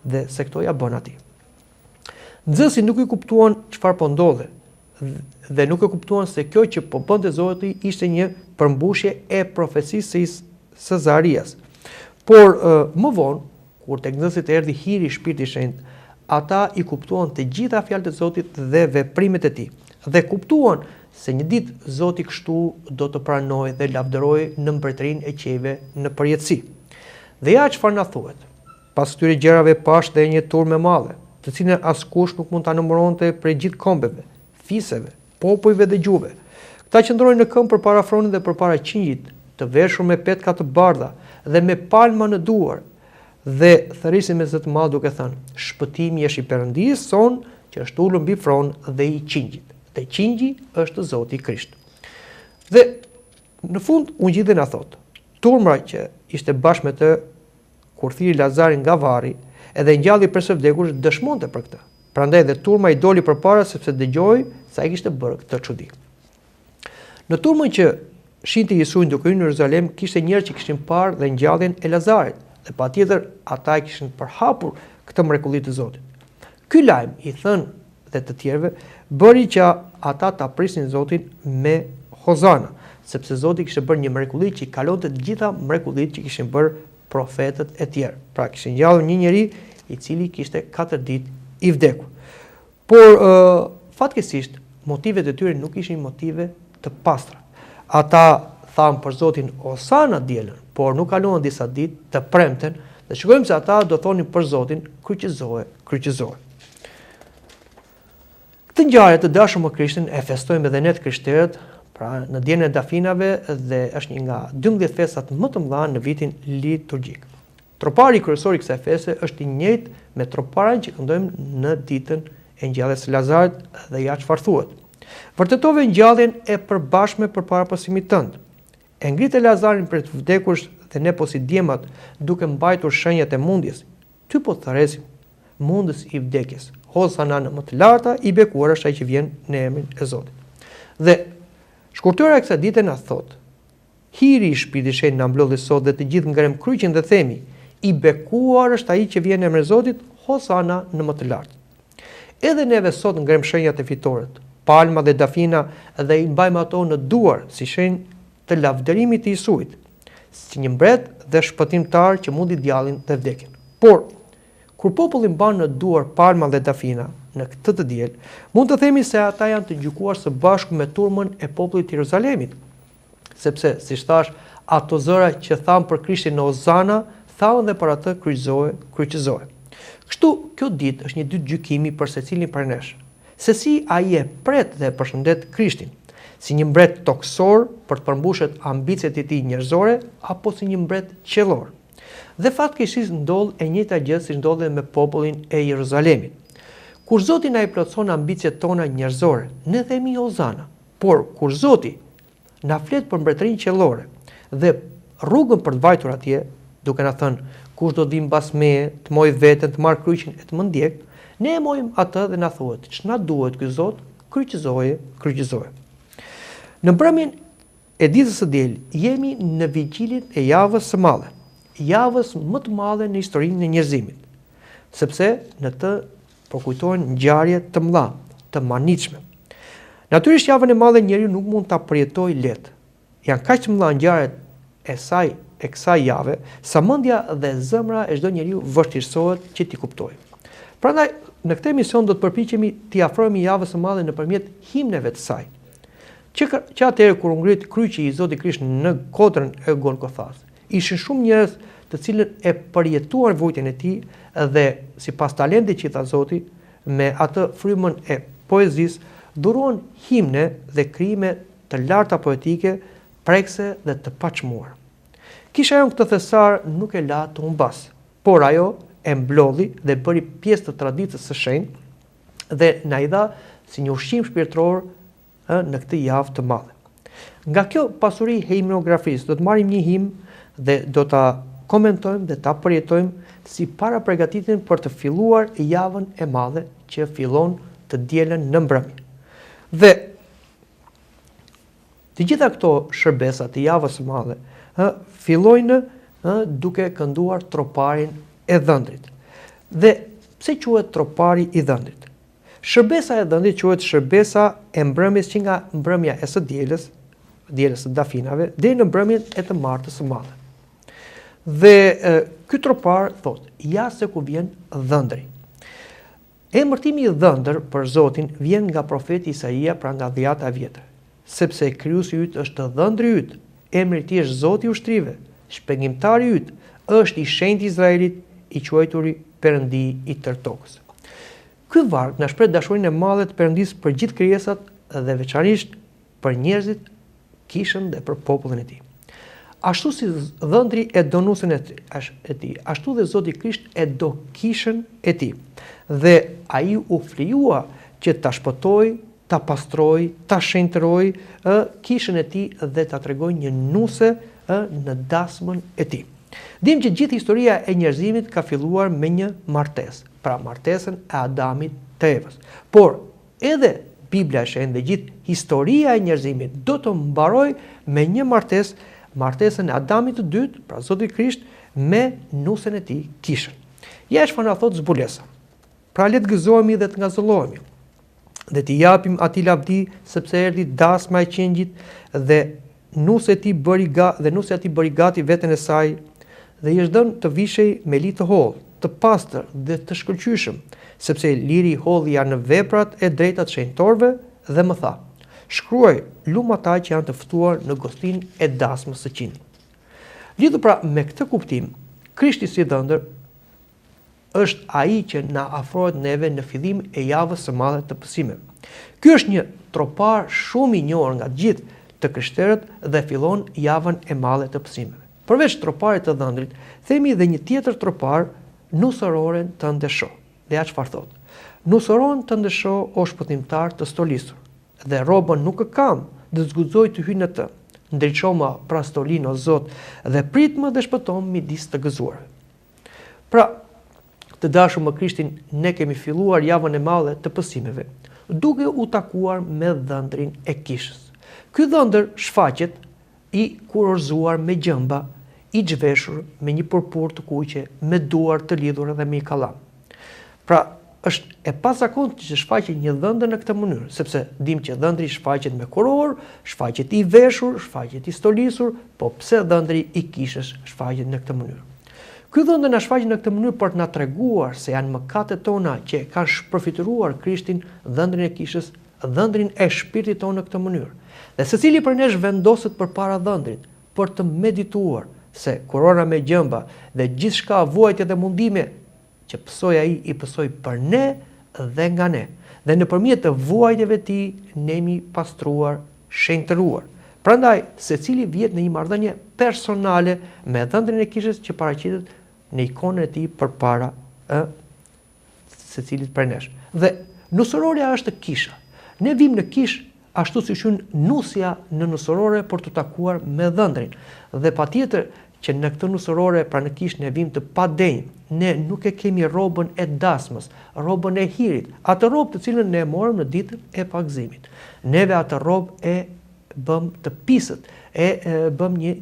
dhe se këto ja bën atij. Nxënësit nuk i kuptuan çfarë po ndodhe dhe nuk e kuptuan se kjo që po bënte Zoti ishte një përmbushje e profecisë së Zarias. Por më vonë, kur tek nxënësit erdhi hiri i Shpirtit Shenjtë, ata i kuptuan të gjitha fjalët e Zotit dhe veprimet e tij, dhe kuptuan se një ditë Zoti kështu do të pranojë dhe lavdërojë në mbretërinë e qejve në përjetësi. Dhe ja çfarë na thuhet: pas këtyre gjërave pash dhe një turmë e madhe, të cilën askush nuk mund ta numëronte prej gjithë kombeve, fiseve, popujve dhe gjuhëve. Këta qëndronin në këmbë përpara fronit dhe përpara qingjit, të veshur me petka të bardha dhe me palma në duar, dhe thërrisin me zë të madh duke thënë: shpëtimi është i Perëndisë son që është ulur mbi fron dhe i qingjit. Dhe qingji është Zoti Krisht. Dhe në fund Ungjilli na thotë: turma që ishte bashkë me të kur thiri Lazarin nga varri, edhe ngjalli për së vdekur dëshmonte për këtë. Prandaj dhe turma i doli përpara sepse dëgjoi se ai kishte bërë këtë çudi. Në turmën që shinte Jesuin duke hyrë në Jeruzalem, kishte njerëz që kishin parë dhe ngjalljen e Lazarit, dhe patjetër ata e kishin përhapur këtë mrekulli të Zotit. Ky lajm i thënë dhe të tjerëve bëri që ata ta prisnin Zotin me hozana, sepse Zoti kishte bërë një mrekulli që i kalonte të gjitha mrekullitë që kishin bërë profetët e tjerë. Pra kishin ngjallur një njeri i cili kishte 4 ditë i vdekur. Por fatkeqësisht motivet e tyre nuk ishin motive të pastra. Ata thanë për Zotin Osana dielën, por nuk kaluan disa ditë të premten, dhe shikojmë se ata do thonin për Zotin: kryqëzoje, kryqëzoje. Këtë ngjarje të dashur me Krishtin e festojmë edhe ne të krishterët, pra në dielën e Dafinave, dhe është një nga 12 festat më të mëdha në vitin liturgjik. Tropari kryesor i kësaj feste është i njëjtë me troparin që këndojmë në ditën e ngjalljes së Lazarit dhe ja çfarë thuhet. Vërtetove ngjalljen e përbashme përpara pasimit tënd. E ngritë Lazarin për të vdekur dhe ne po si djemat duke mbajtur shenjat e mundjes, ty po thërresim mundës i vdekjes. Hosana në më të larta, i bekuar është ai që vjen në emrin e Zotit. Dhe shkurtëra e kësaj dite na thot: Hiri i Shpirtit Shenjtë na mblodhi sot dhe të gjithë ngrem kryqin dhe themi: I bekuar është ai që vjen në emrin e Zotit, Hosana në më të lartë. Edhe neve sot ngrem shenjat e fitoret, palma dhe dafina dhe i mbajmë ato në duar si shenjë të lavdërimit të Isuit, si një mbret dhe shpëtimtar që mundi djallin dhe vdekjen. Por kur populli mban në duar palma dhe dafina në këtë të diel, mund të themi se ata janë të gjykuar së bashku me turmën e popullit të Jeruzalemit, sepse, siç thash, ato zëra që thanë për Krishtin në Ozana, thanë dhe për atë kryqëzohe. Kështu, kjo ditë është një ditë gjykimi për secilin prej nesh. Se si ai e pret dhe përshëndet Krishtin, si një mbret toksor për të përmbushur ambicet e tij njerëzore apo si një mbret qellor. Dhe fatkeqësisht ndodh e njëjta gjë si ndodhe me popullin e Jeruzalemit. Kur Zoti na i plotson ambicet tona njerëzore, ne themi Ozana. Por kur Zoti na flet për mbretërinë qellore dhe rrugën për të vajtur atje, duke na thënë kush do vijë mbas meje, të moj veten, të marr kryqin e të më ndjek, ne e mojmë atë dhe na thuhet: "Ç'na duhet ky Zot? Kryqëzoje, kryqëzoje." Në mbrëmjen e ditës së diel jemi në vigjilin e javës së madhe, javës më të madhe në historinë e njerëzimit, sepse në të përkujtohen ngjarje të mëdha, të manitshme. Natyrisht javën e madhe njeriu nuk mund ta përjetojë lehtë. Janë kaq të mëdha ngjarjet e kësaj jave, sa mendja dhe zemra e çdo njeriu vështirësohet që t'i kuptojë. Prandaj, në këtë emision do të përpiqemi t'i afrohemi javës së madhe nëpërmjet himneve të saj. Që atëherë kur u ngrit kryqi i Zotit Krisht në kotrën e Golgothas, ishin shumë njerëz të cilët e përjetuan vujtjen e tij dhe sipas talentit që i tha Zoti, me atë frymën e poezisë, dhuruan himne dhe krijime të larta poetike, prekse dhe të paçmuar. Kisha jon këtë thesar nuk e la të humbas, por ajo e mblodhi dhe bëri pjesë të traditës së shenjtë dhe na i dha si një ushqim shpirtëror në këtë javë të madhe. Nga kjo pasuri e himnografisë do të marrim një himn dhe do ta komentojmë dhe ta përjetojmë si para përgatitjen për të filluar javën e madhe që fillon të dielën në mbrëmje. Dhe të gjitha këto shërbesa të javës së madhe fillojnë duke kënduar troparin e dhëndrit. Dhe pse quhet tropari i dhëndrit? Shërbesa e dhëndrit quhet shërbesa e mbrëmjes që nga mbrëmja e së dielës së dafinave, deri në mbrëmjen e të martës së madhe. Dhe ky tropar thot: ja se ku vjen dhëndri. Emërtimi i dhëndër për Zotin vjen nga profeti Isaia, pra nga dhjata e vjetër, sepse krijuesi yt është dhëndri yt, emri i tij është Zoti i ushtrive, shpëngimtari yt, është i shenjtë i Izraelit, i quajturi Perëndi i tërë tokës. Ky varg na shpreh dashurinë e madhe të Perëndisë për gjithë krijesat dhe veçanërisht për njerëzit, kishën dhe për popullin e tij. Ashtu si dhëndri e do nusën e tij, ashtu dhe Zoti Krisht e do kishën e tij. Dhe ai u flijua që ta shpëtoi, ta pastroi, ta shenjtëroi kishën e tij dhe ta tregoi një nuse në dasmën e tij. Dim që gjithë historia e njerëzimit ka filluar me një martesë, pra martesën e Adamit të Evës. Por edhe Bibla e shenjtë dhe gjithë historia e njerëzimit do të mbarojë me një martesë, martesën e Adamit të dytë, pra Zoti Krisht, me nusën e tij, kishën. Ja çfarë na thot zbulesa. Pra le të gëzohemi dhe të ngazëllohemi, dhe t'i japim atij lavdi, sepse erdhi dasma e qengjit dhe nusa e tij bëri gati veten e saj, dhe i është dhënë të vishej me li të hollë, të pastër dhe të shkëlqyeshëm, sepse liri i hollë janë në veprat e drejta të shenjtorëve, dhe më tha: shkruaj lumë ata që janë të ftuar në gostin e dasmës së qinj. Lidhur pra me këtë kuptim, Krishti si dhëndër është ai që na afrohet neve në fillim e javës së madhe të pësimeve. Ky është një tropar shumë i njohur nga gjithë të krishterët dhe fillon javën e madhe të pësimeve. Përveç troparit të dhëndrit, themi edhe një tjetër tropar nusëroren të ndesho. Dhe ja çfarë thot? Nusëroren të ndesho o shpëtimtar të stolisur, dhe robën nuk e kam, dhe zguxoj të hyj në të. Ndriçoma pra stolin o Zot, dhe pritmë dhe shpëtom midis të gëzuarve. Pra, të dashur me Krishtin, ne kemi filluar javën e madhe të pësimeve, duke u takuar me dhëndrin e kishës. Ky dhëndër shfaqet i kurorzuar me gjëmba, i zhveshur me një purpur të kuqe, me duar të lidhur dhe me kallam. Pra, është e pazakontë që shfaqet një dhëndër në këtë mënyrë, sepse dim që dhëndri shfaqet me kuror, shfaqet i veshur, shfaqet i stolisur, po pse dhëndri i kishës shfaqet në këtë mënyrë? Ky dhëndër na shfaqet në këtë mënyrë për të na treguar se janë mëkatet tona që kanë shpërfituar Krishtin, dhëndrin e kishës, dhëndrin e shpirtit tonë në këtë mënyrë. Dhe secili për nesh vendoset përpara dhëndrit për të medituar se kurora me gjëmba dhe gjithçka vuajtje dhe mundime që pësoj ai i pësoj për ne dhe nga ne. Dhe nëpërmjet të vuajtjeve të tij ne jemi pastruar, shenjtëruar. Prandaj secili vjet në një marrëdhënie personale me dhëndrin e kishës që paraqitet në ikonën e tij përpara secilit për nesh. Dhe nusërorja është kisha. Ne vim në kishë ashtu si shun nusja në nusërore për të takuar me dhëndrin. Dhe patjetër që në këtë nusërore, pra në kishë ne vim të padenj, ne nuk e kemi robën e dasmës, robën e hirit, atë robë të cilën ne e morëm në ditën e pagëzimit. Neve atë robë e bëm të pisët, e bëm një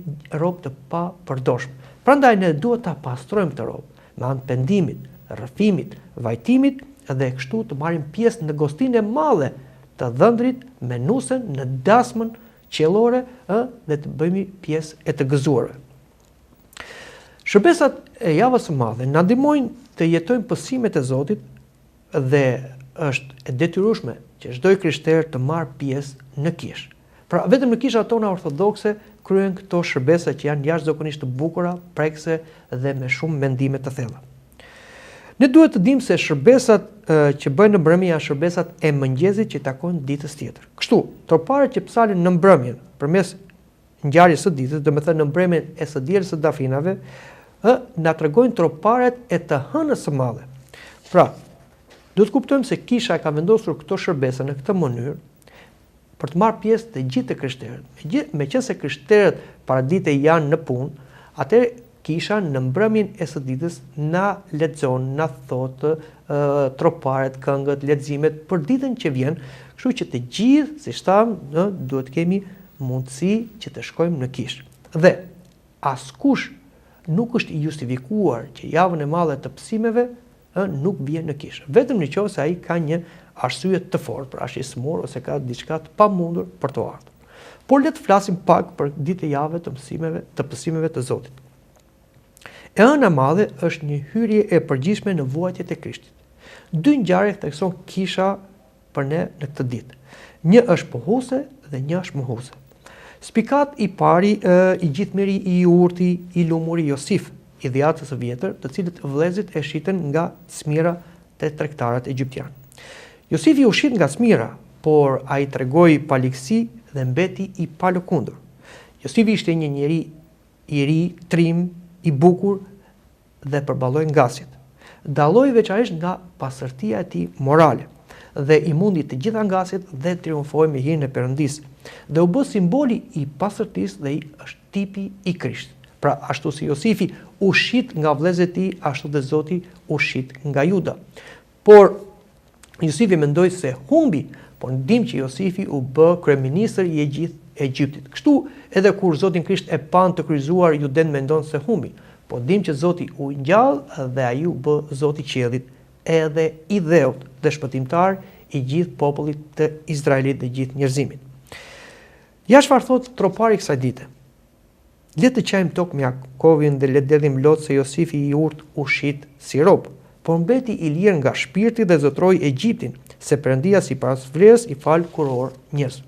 robë të papërdorshme. Prandaj ne duhet ta pastrojmë këtë robë me anë të pendimit, rrëfimit, vajtimit dhe kështu të marrim pjesë në gostinë e madhe të dhëndrit me nusën në dasmën qiellore dhe të bëjmë pjesë e të gëzuarve. Shërbesat e javës së madhe na ndihmojnë të jetojmë pësimet e Zotit dhe është e detyrueshme që çdo krishter të marrë pjesë në kishë. Pra vetëm në kishat tona ortodokse kryen këto shërbesa që janë jashtëzakonisht të bukura, prekse dhe me shumë mendime të thella. Ne duhet të dimë se shërbesat që bëjnë në mbrëmje janë shërbesat e mëngjesit që takojnë ditës tjetër. Kështu, troparët që psalin në mbrëmjen përmes ngjarjes së ditës, domethënë në mbrëmjen e së dielës së dafinave, na tregojnë troparët e të hënës së madhe. Pra, duhet të kuptojmë se kisha ka vendosur këto shërbesa në këtë mënyrë për të marrë pjesë të gjithë krishterët. Meqense krishterët paradite janë në punë, atëherë kisha në mbrëmjen e së ditës na lexon, na thotë troparet, këngët, leximet për ditën që vjen, kështu që të gjithë, siç tham, duhet kemi mundësi që të shkojmë në kishë. Dhe askush nuk është i justifikuar që javën e madhe të pësimeve nuk vjen në kishë. Vetëm nëse ai ka një arsye të fortë, pra është i smur ose ka diçka të pamundur për të ardhur. Por le të flasim pak për ditë e javë të pësimeve të Zotit. E hëna madhe është një hyrje e përgjithshme në vuajtjet e Krishtit. Dy ngjarje thekson kisha për ne në këtë ditë. Një është pohuese dhe një është mohuese. Spikat i pari i gjithmiri i urti i lumuri Josif, i dhjatës së vjetër, të cilët vëllezërit e shiten nga smira të tregtarët egjiptian. Josifi u shit nga smira, por ai tregoi paligësi dhe mbeti i palëkundur. Josifi ishte një njeri i ri, trim, i bukur dhe përballoi ngasjet. Dalloi veçanërisht nga pastërtia e tij morale dhe i mundi të gjitha ngasjet dhe triumfoi me hirin e Perëndisë. Dhe u bë simboli i pastërtisë dhe është tipi i Krishtit. Pra ashtu si Josifi u shit nga vëllezërit e tij, ashtu dhe Zoti u shit nga Juda. Por Josifi mendoi se humbi, por ndim që Josifi u bë kryeministër i gjithë Egjiptit. Kështu edhe kur Zoti Krisht e pan të kryqëzuar, juden mendon se humbi, po dim që Zoti u ngjall dhe ai u bë Zoti i qiellit, edhe i dheut dhe shpëtimtar i gjithë popullit të Izraelit dhe gjithë njerëzimit. Ja çfarë thot tropari kësaj dite. Le të qajmë tokë me Jakovin dhe le të dedhim lot se Josifi i urt u shit si rob, por mbeti i lirë nga shpirti dhe zotroi Egjiptin, se Perëndia sipas vlerës i fal kuror njerëz.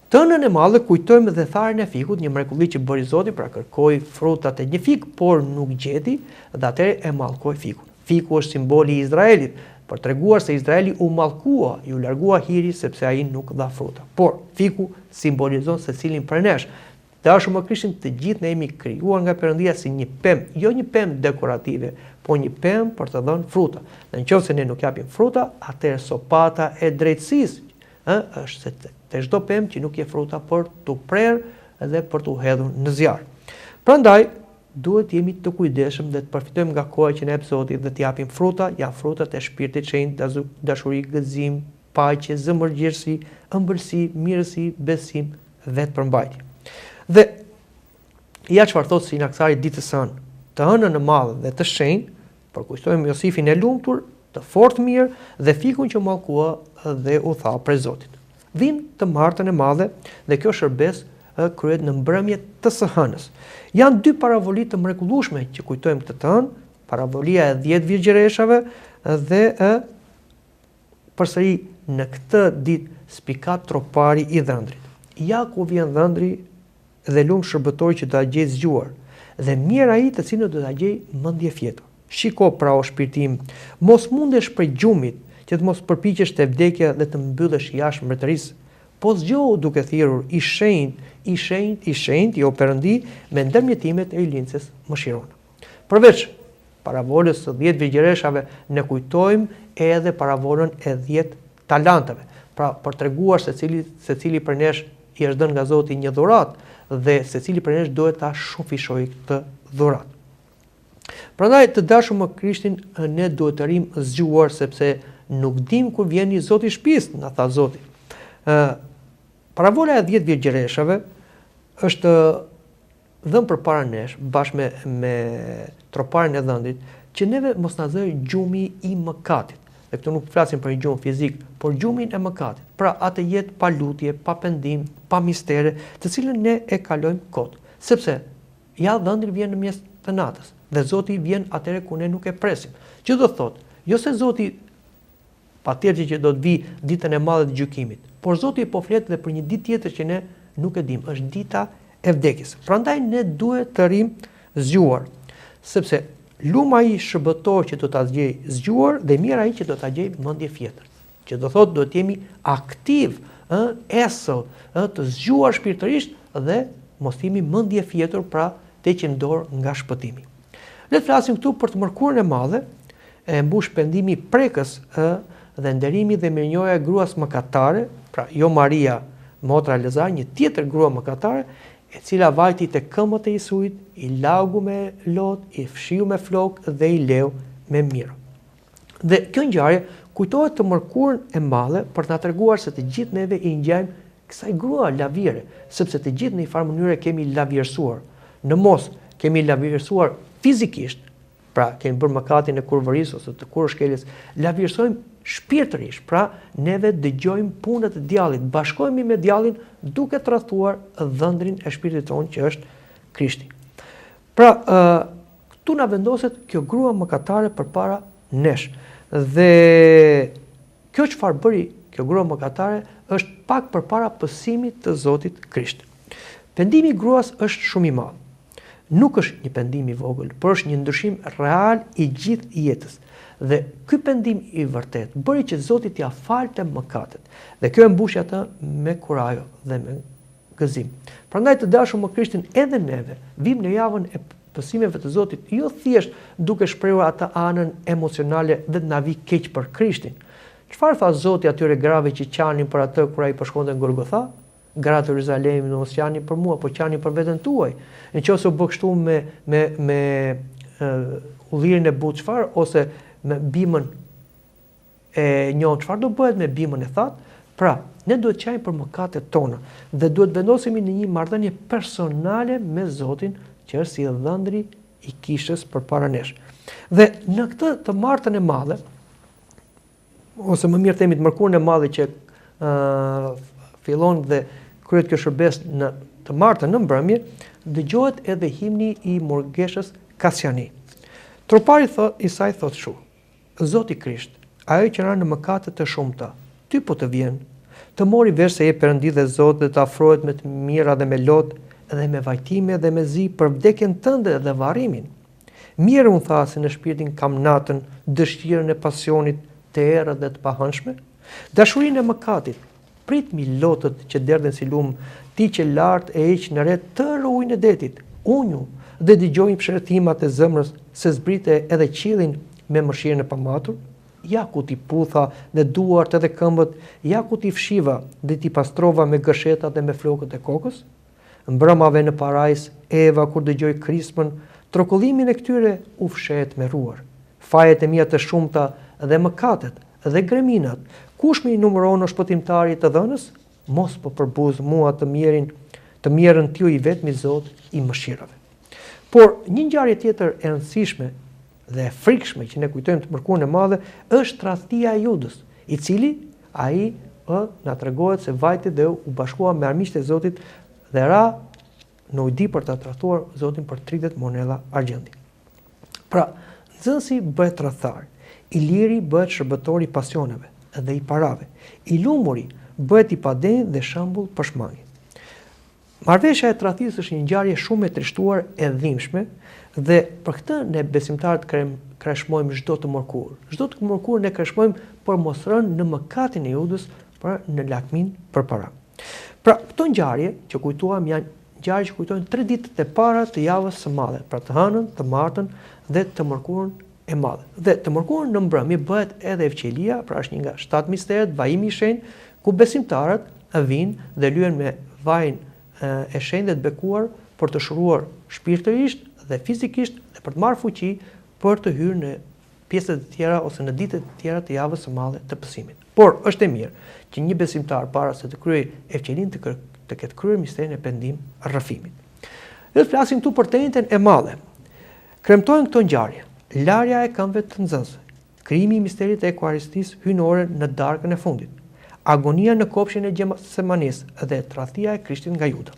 Të hënën e madhe kujtojmë dhe tharën e fikut, një mrekulli që bëri Zoti, pra kërkoi frutat e një fik, por nuk gjeti dhe atëherë e mallkoi fikun. Fiku është simboli i Izraelit, për treguar se Izraeli u mallkua, ju largua hiri sepse ai nuk dha fruta. Por fiku simbolizon secilin prej nesh, Dashur me Krishtin, të gjithë ne jemi krijuar nga Perëndia si një pemë, jo një pemë dekorative, po një pemë për të dhënë fruta. Dhe nëse ne nuk japim fruta, atëherë sopata e drejtësisë, është se te çdo pemë që nuk jep fruta për t'u prerë dhe për t'u hedhur në zjarr. Prandaj duhet jemi të kujdesshëm dhe të përfitojmë nga koha që na jep Zoti dhe të japim fruta, frutat e Shpirtit të Shenjtë, dashuri, gëzim, paqe, zëmërgjërsi, ëmbëlsi, mirësi, besim, vetëpërmbajtje. Dhe ja çfarë thot Sinaksari ditës së hënë, të hënën e madhe dhe të shenjtë, përkujtojmë Josifin e lumtur, të fortë mirë dhe fikun që mallkua dhe u tha prej Zotit. Vin të martën e madhe dhe kjo shërbes kryhet në mbrëmje të së hënës. Janë dy paravoli të mrekullueshme që kujtojmë këtë të hënë, paravolia e 10 virgjëreshave dhe përsëri në këtë ditë spikat tropari i dhëndrit. Ja ku vjen dhëndri dhe lumë shërbëtori që do ta gjej zgjuar, dhe mirë ai të cilin do ta gjej mendje fjetur. Shiko pra o shpirti im, mos mundesh prej gjumit që të mos përpiqesh te vdekja dhe të mbyllesh jashtë mbretërisë. Po zgjohu duke thirrur i shenjtë, jo Perëndi, me ndërmjetimet e Ilincës mëshirona. Përveç parabolës së 10 virgjëreshave, ne kujtojmë edhe parabolën e 10 talantave. Pra për treguar se cili për nesh i është dhënë nga Zoti një dhuratë dhe secili për nesh duhet ta shumëfishojë këtë dhuratë. Prandaj të dashur me Krishtin, ne duhet të rrim zgjuar sepse nuk dim kur vjen i Zoti shtëpis, na tha Zoti. Parabola e 10 virgjëreshave është dhënë përpara nesh bashkë me troparin e dhëndrit që neve mos na zë gjumi i mëkatit. Dhe këtu nuk flasim për një gjumë fizik, por gjumin e mëkatit. Pra atë jetë pa lutje, pa pendim, pa mistere, të cilën ne e kalojmë kot. Sepse ja dhëndri vjen në mes të natës dhe Zoti vjen atëherë kur ne nuk e presim. Që do thotë, jo se Zoti patjetër që do të vi ditën e madhe të gjykimit, por Zoti po flet edhe për një ditë tjetër që ne nuk e dim, është dita e vdekjes. Prandaj ne duhet të rrim zgjuar, sepse lum ai shërbëtor që do ta gjej zgjuar dhe mirë ai që do ta gjej mendje fjetër. Që do thotë duhet jemi aktiv, esëll, të zgjuar shpirtërisht dhe mos jemi mendje fjetër, pra të heqim dorë nga shpëtimi. Le të flasim këtu për të mërkurën e madhe, e mbush pendimi prekës dhe nderimi dhe mirënjohja e gruas mëkatare, pra jo Maria, motra e Lazar, një tjetër grua mëkatare, e cila vajti te këmbët e Isuit, i lagu me lot, i fshiu me flok dhe i leu me mirë. Dhe kjo ngjarje kujtohet të mërkurën e madhe për të na treguar se të gjithë neve i ngjajmë kësaj grua lavire, sepse të gjithë në një farë mënyre kemi lavjerësuar. Në mos kemi lavjerësuar fizikisht, pra kemi bërë mëkatin e kurvërisë ose të kurrëshkeljes, lavjerësojmë shpirtërisht, pra neve dëgjojmë punët e djallit, bashkohemi me djallin duke tradhtuar dhëndrin e shpirtit tonë që është Krishti. Pra, këtu na vendoset kjo grua mëkatare përpara nesh. Dhe kjo çfarë bëri kjo grua mëkatare është pak përpara pësimit të Zotit Krisht. Pendimi i gruas është shumë i madh. Nuk është një pendim i vogël, por është një ndryshim real i gjithë jetës. Dhe ky pendim i vërtet bëri që Zoti t'ia falte mëkatet. Dhe kjo e mbushi atë me kurajo dhe me gëzim. Prandaj të dashur me Krishtin, edhe neve vim në javën e pësimeve të Zotit, jo thjesht duke shprehur atë anën emocionale dhe të na vi keq për Krishtin. Çfarë tha Zoti atyre grave që qanin për atë kur ai po shkonte në Golgotha? Gratë Jeruzalemit mos qani për mua, po qani për veten tuaj. Nëse u bë kështu me ullirin e but çfarë ose me bimën e njohur, çfarë do bëhet me bimën e thatë? Pra, ne duhet qajmë për mëkatet tona dhe duhet vendosemi në një marrëdhënie personale me Zotin, që është si dhëndri i kishës përpara nesh. Dhe në këtë të martën e madhe, ose më mirë themi të mërkurën e madhe që fillon dhe kryet kjo shërbes në të martën në mbrëmje, dëgjohet edhe himni i Morgeshës Kasjani. Tropari i saj thot kështu: Zoti Krisht, ajo që ra në mëkate të shumta, ty po të vjen, të mori vesh se je Perëndi dhe Zot dhe të afrohet me të mira dhe me lot dhe me vajtime dhe me zi për vdekjen tënde dhe varrimin. Mirë unë tha se në shpirtin kam natën, dëshirën e pasionit, të errët dhe të pahënshme, dashurinë e mëkatit, prit mi lotët që derdhen si lumë, ti që lartë e iq në ret tërë ujin e detit, unju, dhe dëgjojnë pshërtimat e zemrës se zbrite edhe qiellin me mëshirën e pamatur? Ja ku ti putha dhe duart edhe këmbët, ja ku ti fshiva dhe ti pastrova me gëshetat dhe me flokët e kokës? Mbrëmave në parajs, Eva kur dëgjoi krismën, trokollimin e këtyre u fshet me ruar. Fajet e mia të shumta dhe mëkatet dhe greminat, kush më i numëron o shpëtimtari të dhënës? Mos po përbuz mua të mjerën tiju i vetmi Zot i mëshirave. Por një ngjarje tjetër e rëndësishme dhe e frikshme që ne kujtojmë të mërkurën e madhe është tradhtia e Judës, i cili ai na tregohet se vajti dhe u bashkua me armiqtë e Zotit dhe ra në ujdi për ta tradhtuar Zotin për 30 monedha argjendi. Pra, nxënësi bëhet tradhtar, i liri bëhet shërbëtor i pasioneve dhe i parave, i lumuri bëhet i padenjë dhe shembull për shmangje. Marrëveshja e tradhtisë është një ngjarje shumë e trishtuar e dhimbshme dhe për këtë ne besimtarët kreshmojmë çdo të mërkur. Çdo të mërkur ne kreshmojmë për mos rënë në mëkatin e Judës, për në lakmin përpara. Pra, këto ngjarje që kujtuam janë ngjarje që kujtojnë 3 ditët e para të javës së madhe, pra të hënën, të martën dhe të mërkurën e madhe. Dhe të mërkurën në mbrëmje bëhet edhe evqelia, pra është një nga 7 misteret, vajimi i shenjtë, ku besimtarët vinë dhe lyen me vajin e shenjtë dhe të bekuar për të shëruar shpirtërisht dhe fizikisht dhe për të marrë fuqi për të hyrë në pjesët e tjera ose në ditët e tjera të javës së madhe të Pësimit. Por është e mirë që një besimtar para se të kryej evqelin të ketë kryer misterin e pendim rrëfimit. Ne do të flasim këtu për tenjen e madhe. Kremtojnë këto ngjarje, larja e këmbëve të nxënësve, krijimi i misterit të Ekuaristisë hyjnore në darkën e fundit, agonia në kopshin e Gjetsemanisë dhe tradhtia e Krishtit nga Juda.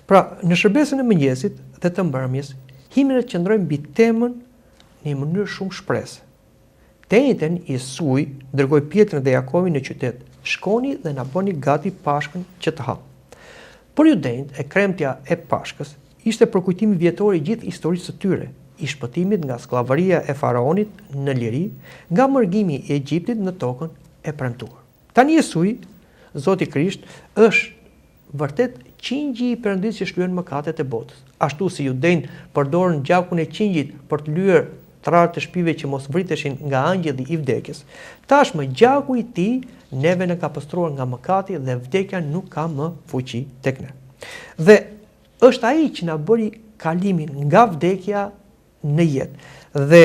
Pra, në shërbesën e mëngjesit dhe të mbrëmjes, himnet qëndrojnë mbi temën në një mënyrë shumë shpresë. Tenjten i suj dërgoi Pjetrën dhe Jakovin në qytet. Shkoni dhe na bëni gati Pashkën që të ha. Por judenjt e kremtja e Pashkës ishte përkujtimi vjetor i gjithë historisë së tyre, i shpëtimit nga skllavëria e faraonit në liri, nga mërgimi i Egjiptit në tokën e premtuar. Tani Jesuj, Zoti Krisht, është vërtet qingji i Perëndisë që shlyen mëkatet e botës. Ashtu si judenjt përdorën gjakun e qingjit për të lyer thrarët e shtëpive që mos vriteshin nga angjëlli i vdekjes, tashmë gjaku i tij neve na ka pastruar nga mëkati dhe vdekja nuk ka më fuqi tek ne. Dhe është ai që na bëri kalimin nga vdekja në jetë. Dhe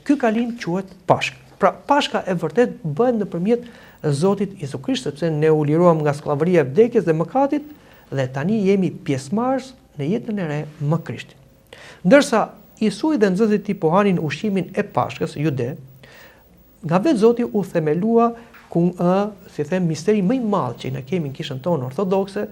ky kalim quhet Pashkë. Pra, Pashka e vërtet bëhet nëpërmjet Zotit Jezu Krisht, sepse ne u liruam nga skllavëria e vdekjes dhe mëkatit dhe tani jemi pjesëmarrës në jetën e re me Krishtin. Ndërsa Jesuj dhe nxënësit e tij po hanin ushqimin e Pashkës jude, nga vetë Zoti u themelua misteri më i madh që ne kemi në kishën tonë ortodokse,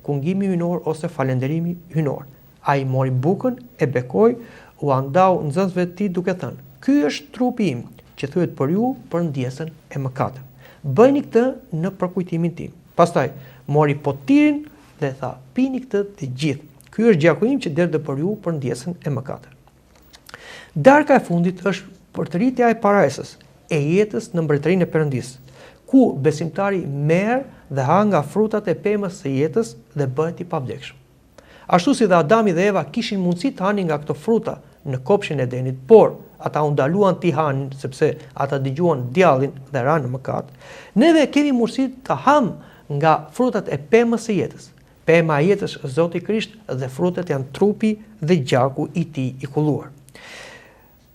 kungimi hyjnor ose falënderimi hyjnor. Ai mori bukën, e bekoi, u andau nxënësve të tij duke thënë: "Ky është trupi im, që thyet për ju për ndjesën e mëkatit. Bëjni këtë në përkujtimin tim." Pastaj mori potirin dhe tha: "Pini këtë të gjithë. Ky është gjaku im që derdhet për ju për ndjesën e mëkatit." Darka e fundit është përtëritja e parajsës, e jetës në mbretërinë e Perëndisë, ku besimtari merr dhe ha nga frutat e pemës së jetës dhe bëhet i pavdekshëm. Ashtu si dhe Adami dhe Eva kishin mundësi të hanin nga këto fruta në kopshin e Edenit, por ata u ndaluan t'i hanin sepse ata dëgjuan djallin dhe ranë në mëkat, neve kemi mundësi të ham nga frutat e pemës së jetës. Pema e jetës është Zoti Krisht dhe frutet janë trupi dhe gjaku i tij i kulluar.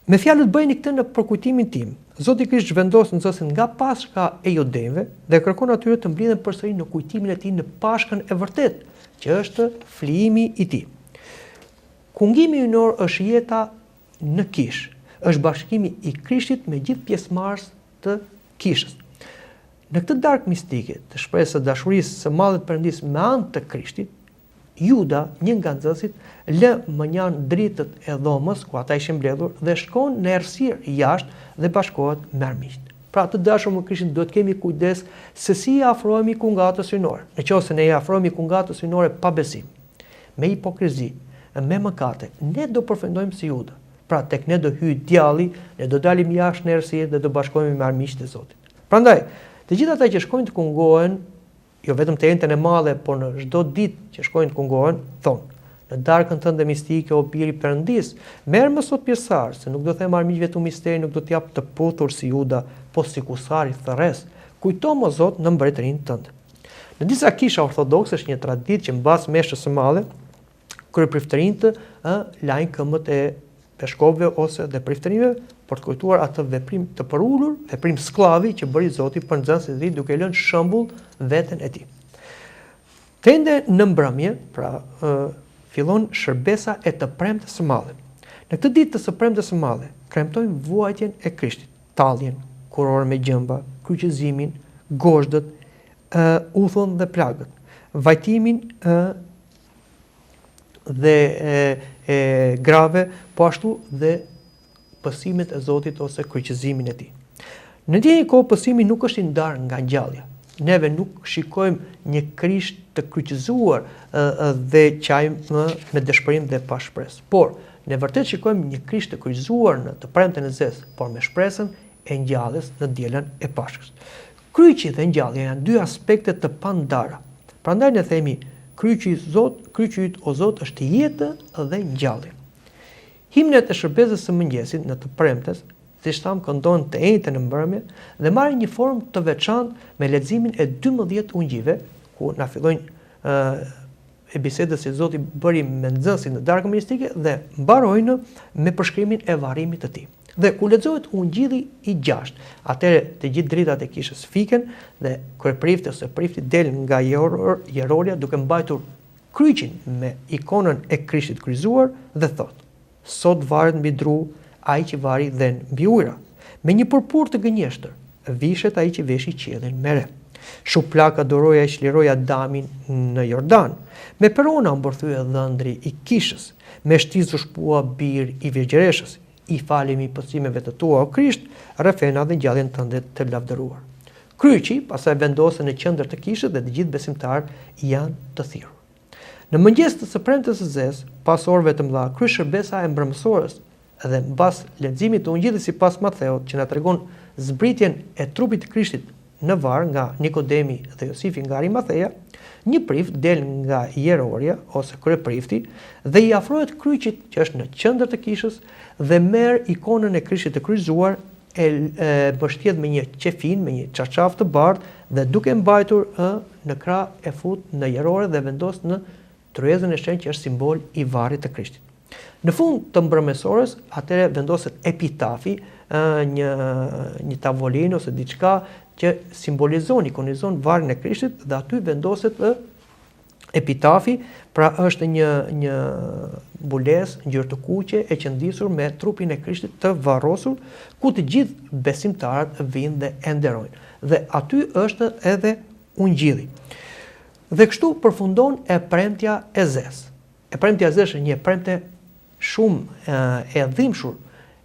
Me fjalët bëjni këtë në përkujtimin tim. Zoti Krisht zhvendos nxënësit nga Pashka e judenjve dhe kërkon atyre të mblidhen përsëri në kujtimin e tij në Pashkën e vërtet, që është flijimi i tij. Kungimi hyjnor është jeta në kishë, është bashkimi i Krishtit me gjithë pjesëmarrës të kishës. Në këtë darkë mistike të shpresës së dashurisë së madhe të Perëndisë me anë të Krishtit, Juda, një nga nxënësit, lë mënjan dritët e dhomës ku ata ishin mbledhur dhe shkon në errësirë jashtë dhe bashkohet me armiqt. Pra, të dashur me Krishtin duhet kemi kujdes se si i afrohemi kungatës hyjnore. Nëse ne i afrohemi kungatës hyjnore pa besim, me hipokrizi, me mëkate, ne do përfundojmë si Juda. Pra, tek ne do hyjë djalli, ne do dalim jashtë në errësirë dhe do bashkohemi me armiqt e Zotit. Prandaj, të Të gjithë ata që shkojnë të kungohen, jo vetëm të entën e madhe, por në çdo ditë që shkojnë të kungohen, thonë: "Në darkën tënde mistike, o biri Perëndis, merr më sot pjesësar, se nuk do them armiqve tu misteri, nuk do t'jap të puthur si Juda, po si kusari thërres. Kujto më Zot në mbretërinë tënde." Në disa kisha ortodokse është një traditë që mbas meshës së madhe, kryepriftërinjtë lajnë këmbët e peshkovëve ose dhe priftërinjve për të kujtuar atë veprim të përulur, veprim sklavi që bëri Zoti për nxënësit e tij duke lënë shembull veten e tij. Tende në mbrëmje, pra fillon shërbesa e të premtes së madhe. Në këtë ditë të së premtes së madhe, kremtojmë vuajtjen e Krishtit, talljen, kurorën me gjëmba, kryqëzimin, gozhdët, uthon dhe plagët, vajtimin dhe grave, po ashtu dhe pësimet e Zotit ose kryqëzimin e tij. Në një kohë pësimi nuk është i ndarë nga ngjallja. Neve nuk shikojmë një Krisht të kryqëzuar dhe qajmë me dëshpërim dhe pa shpresë. Por, ne vërtet shikojmë një Krisht të kryqëzuar në të premten e zezë, por me shpresën e ngjalljes në dielën e Pashkës. Kryqi dhe ngjallja janë dy aspekte të pandara. Prandaj ne themi kryqi o Zot është jetë dhe ngjallje. Himnet e shërbesës së mëngjesit në të premtes, siç tham, këndon të enjtën në mbrëmje dhe marrin një formë të veçantë me leximin e 12 ungjive, ku na fillojnë bisedës që Zoti bëri me nxënësit në darkën mistike dhe mbarojnë me përshkrimin e varrimit të tij. Dhe ku lexohet ungjilli i 6, atëherë të gjithë dritat e kishës fiken dhe kryeprifti ose prifti del nga jeroria duke mbajtur kryqin me ikonën e Krishtit kryqëzuar dhe thotë: "Sot varet mbi dru ai që vari dhen mbi ujëra. Me një purpur të gënjeshtër vishet ai që veshi qiellin me re. Shuplaka doroja e çliroi Adamin në Jordan. Me perona u mbërthye dhëndri i kishës. Me shtiz u shpua bir i virgjëreshës. I falemi pësimeve të tua o Krisht, rrefena dhe ngjalljen tënde të lavdëruar." Kryqi pastaj vendosen në qendër të kishës dhe të gjithë besimtarët janë të thirrur. Në mëngjes të së premtes së zezë, pas orëve të mëdha, kryq shërbesa e mbrëmësorës dhe mbas leximit të ungjillit sipas Matheut që na tregon zbritjen e trupit të Krishtit në varr nga Nikodemi dhe Josifi nga Arimatheja, një prift del nga jeroria ose kryeprifti dhe i afrohet kryqit që është në qendër të kishës dhe merr ikonën e Krishtit të kryqëzuar, e mbështjet me një qefin, me një çarçaf të bardhë dhe duke mbajtur në krah e fut në jerore dhe vendos në tryezën e shenjtë që është simbol i varrit të Krishtit. Në fund të mbrëmësorës, atëherë vendoset epitafi, një tavolinë ose diçka që simbolizon, ikonizon varrin e Krishtit dhe aty vendoset epitafi, pra është një mbulesë ngjyrë të kuqe e qëndisur me trupin e Krishtit të varrosur, ku të gjithë besimtarët vinë dhe e nderojnë. Dhe aty është edhe ungjilli. Dhe kështu përfundon e premtja e zezë. E premtja e zezë është një premte shumë e dhimbshur,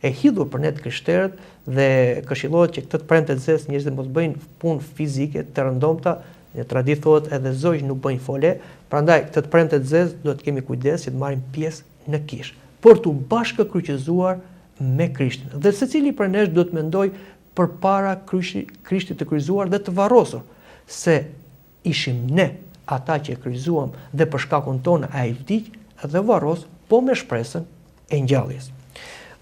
e hidhur për ne të krishterët dhe këshillohet që këtë premte të zezë njerëzit mos bëjnë punë fizike të rëndomta. Në traditë thotë edhe zogj nuk bëjnë fole, prandaj këtë premte të zezë duhet të kemi kujdes që të marrim pjesë në kishë, por të bashkëkryqëzuar me Krishtin. Dhe secili prej nesh duhet mendoj përpara Krishtit të kryqëzuar dhe të varrosur, se ishim ne ata që e kryqëzuam dhe për shkakun tonë ai vdiq dhe varros, po me shpresën e ngjalljes.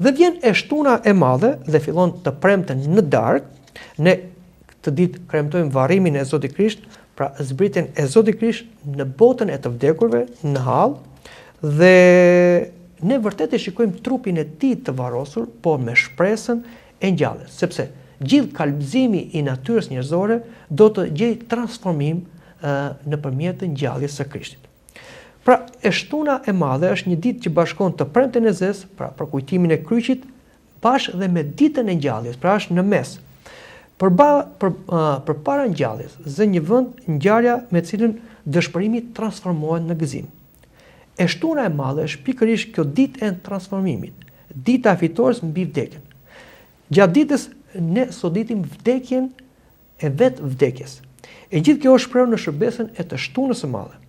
Dhe vjen e shtuna e madhe dhe fillon të premten në darkë. Ne këtë ditë kremtojmë varrimin e Zotit Krisht, pra zbritjen e Zotit Krisht në botën e të vdekurve, në hall, dhe ne vërtet e shikojmë trupin e tij të varrosur, por me shpresën e ngjalljes, sepse gjithë kalbëzimi i natyrës njerëzore do të gjejë transformim nëpërmjet të ngjalljes së Krishtit. Pra, e shtuna e madhe është një ditë që bashkon të premten e zezë, pra për kujtimin e kryqit, bashkë dhe me ditën e ngjalljes, pra është në mes. Përpara ngjalljes, zë një vend ngjarja me cilën dëshpërimi transformohet në gëzim. E shtuna e madhe është pikërisht kjo ditë e transformimit, dita e fitores mbi vdekjen. Gjatë ditës ne soditim vdekjen e vetë vdekjes. E gjithë kjo është shprehur në shërbesën e të shtunës së madhe.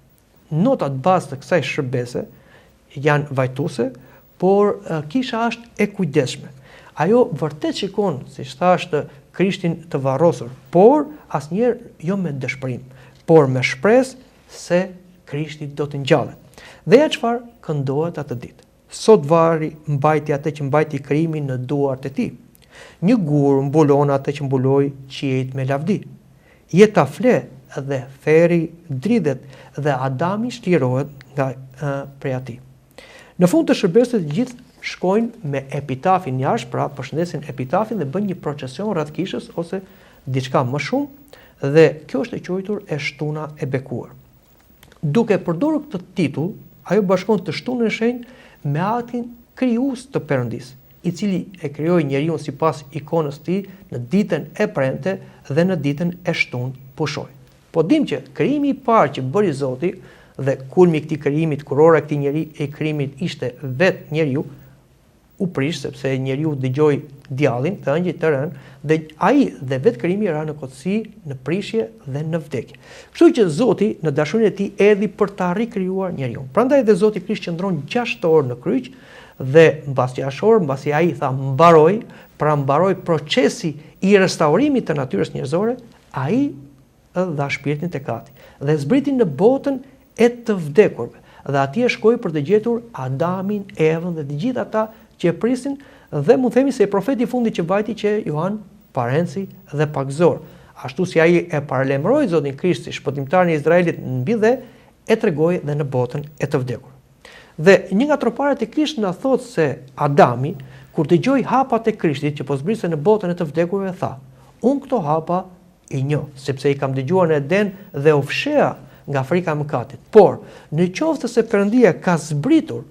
Notat bazë të kësaj shërbese janë vajtuese, por kisha është e kujdesshme. Ajo vërtet shikon, siç thashë, Krishtin të varrosur, por asnjëherë jo me dëshpërim, por me shpresë se Krishti do të ngjallet. Dhe ja çfarë këndohet atë ditë. Sot vari mbajti atë që mbajti krijimi në duart e tij. Një gur mbulon atë që mbuloi qiejt me lavdi. Jeta fle dhe theri dridhet dhe Adami shlirohet nga prej atij. Në fund të shërbesit gjithë shkojnë me epitafin jashtë, pra përshëndesin epitafin dhe bën një procesion rreth kishës ose diçka më shumë, dhe kjo është e quajtur e shtuna e bekuar. Duke përdorur këtë titull, ajo bashkon të shtunën e shenjtë me aktin krijues të Perëndis, i cili e krijoi njeriu sipas ikonës së tij në ditën e premte dhe në ditën e shtunë pushoi. Po dim që krijimi i parë që bëri Zoti dhe kulmi i këtij krijimit, kurora e krijimit ishte vetë njeriu, u prish sepse njeriu dëgjoi djallin, të ëngjëjt të rënë, dhe ai dhe vetë krijimi ra në kotësi, në prishje dhe në vdekje. Kështu që Zoti në dashurinë e tij erdhi për ta rikrijuar njeriu. Prandaj dhe Zoti Krisht qëndron 6 orë në kryq dhe mbas 6 orë, mbasi ai tha mbaroi, pra mbaroi procesi i restaurimit të natyrës njerëzore, ai dha shpirtin tek Ati dhe zbriti në botën e të vdekurve. Dhe atje shkoi për të gjetur Adamin, Evën dhe të gjithë ata që e prisin, dhe mund themi se profeti i fundit që vajti që Johan Parenci dhe Pagzor. Ashtu si ai e paralajmëroi Zotin Krisht si shpëtimtarin e Izraelit mbi dhe e tregoi dhe në botën e të vdekur. Dhe një nga troparet e Krisht na thot se Adami, kur dëgjoi hapat e Krishtit që po zbrise në botën e të vdekurve, tha: "Unë këto hapa i njoh, sepse i kam dëgjuar në Eden dhe u fsheha nga frika e mëkatit. Por në qoftë se Perëndia ka zbritur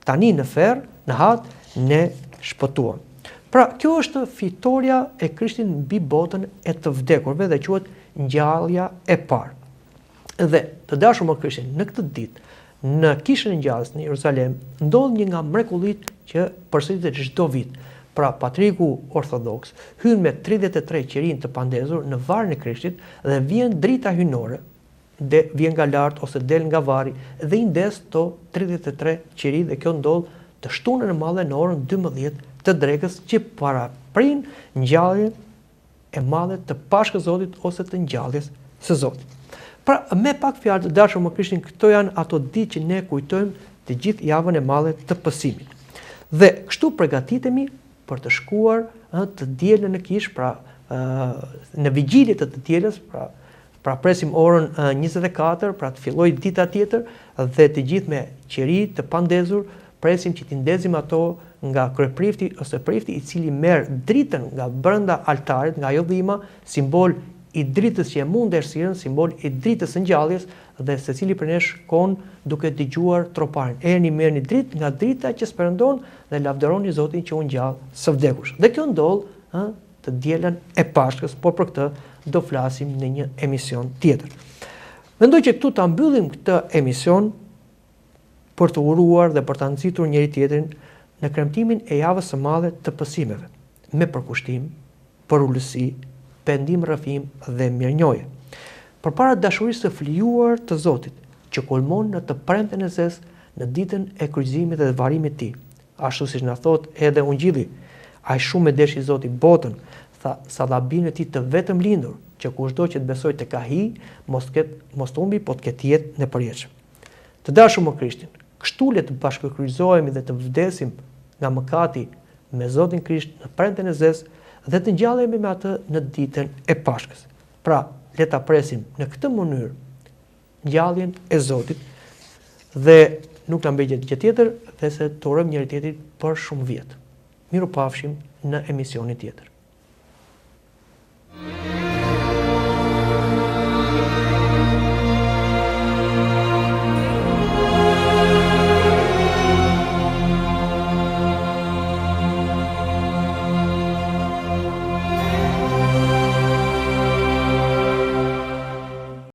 tani në ferr, në hat, ne shpëtuam." Pra, kjo është fitoria e Krishtit mbi botën e të vdekurve dhe quhet ngjallja e parë. Dhe të dashur me Krishtin, në këtë ditë, në kishën e ngjalljes në Jeruzalem, ndodh një nga mrekullitë që përsëritet çdo vit. Pra, patriku ortodoks hyn me 33 qirin të pandezur në varrin e Krishtit dhe vjen drita hynore, dhe vjen nga lart ose del nga varri dhe i ndes to 33 qiri, dhe kjo ndodh të shtunën e madhe në orën 12 të drekës që paraprin ngjalljen e madhe të Pashkës së Zotit ose të ngjalljes së Zotit. Pra, me pak fjalë të dashur me Krishtin, këto janë ato ditë që ne kujtojmë të gjithë javën e madhe të Pësimit. Dhe kështu përgatitemi për të shkuar të dielën në kishë, pra në vigjiljet të dielës, pra presim orën 24, pra të filloj dita tjetër, dhe të gjithë me qiri të pandezur, presim që t'i ndezim ato nga kryeprifti ose prifti, i cili merr dritën nga brenda altarit, nga ajo dhima, simbol i dritës që e mund errësirën, simbol i dritës së ngjalljes, dhe secili prej nesh shkon duke dëgjuar troparin: "Erni merrni dritë nga drita që sperëndon dhe lavdëroni Zotin që u ngjall së vdekursh." Dhe kjo ndodh të dielën e Pashkës, por për këtë do flasim në një emision tjetër. Mendoj që këtu ta mbyllim këtë emision për të uruar dhe për të nxitur njëri tjetrin në kremtimin e javës së madhe të Pësimeve, me përkushtim, përulësi, pendim, rrëfim dhe mirënjohje. Përpara dashurisë së flijuar të Zotit, që kulmon në të premten e zezë në ditën e kryqëzimit dhe varrimit të tij. Ashtu siç na thot edhe Ungjilli: "Ai shumë e deshi Zoti botën, tha sa dha binë e tij të vetëm lindur, që kushdo që të besojë tek ai mos humbi, po të ketë jetë në përjetshëm." Të dashur me Krishtin, kështu le të bashkëkryqëzohemi dhe të vdesim nga mëkati me Zotin Krisht në premten e zezë dhe të ngjallemi me atë në ditën e Pashkës. Pra, le ta presim në këtë mënyrë ngjalljen e Zotit dhe nuk na mbet gjë tjetër dhe se të urojmë njëri tjetrit për shumë vjet. Mirupafshim në emisionin tjetër.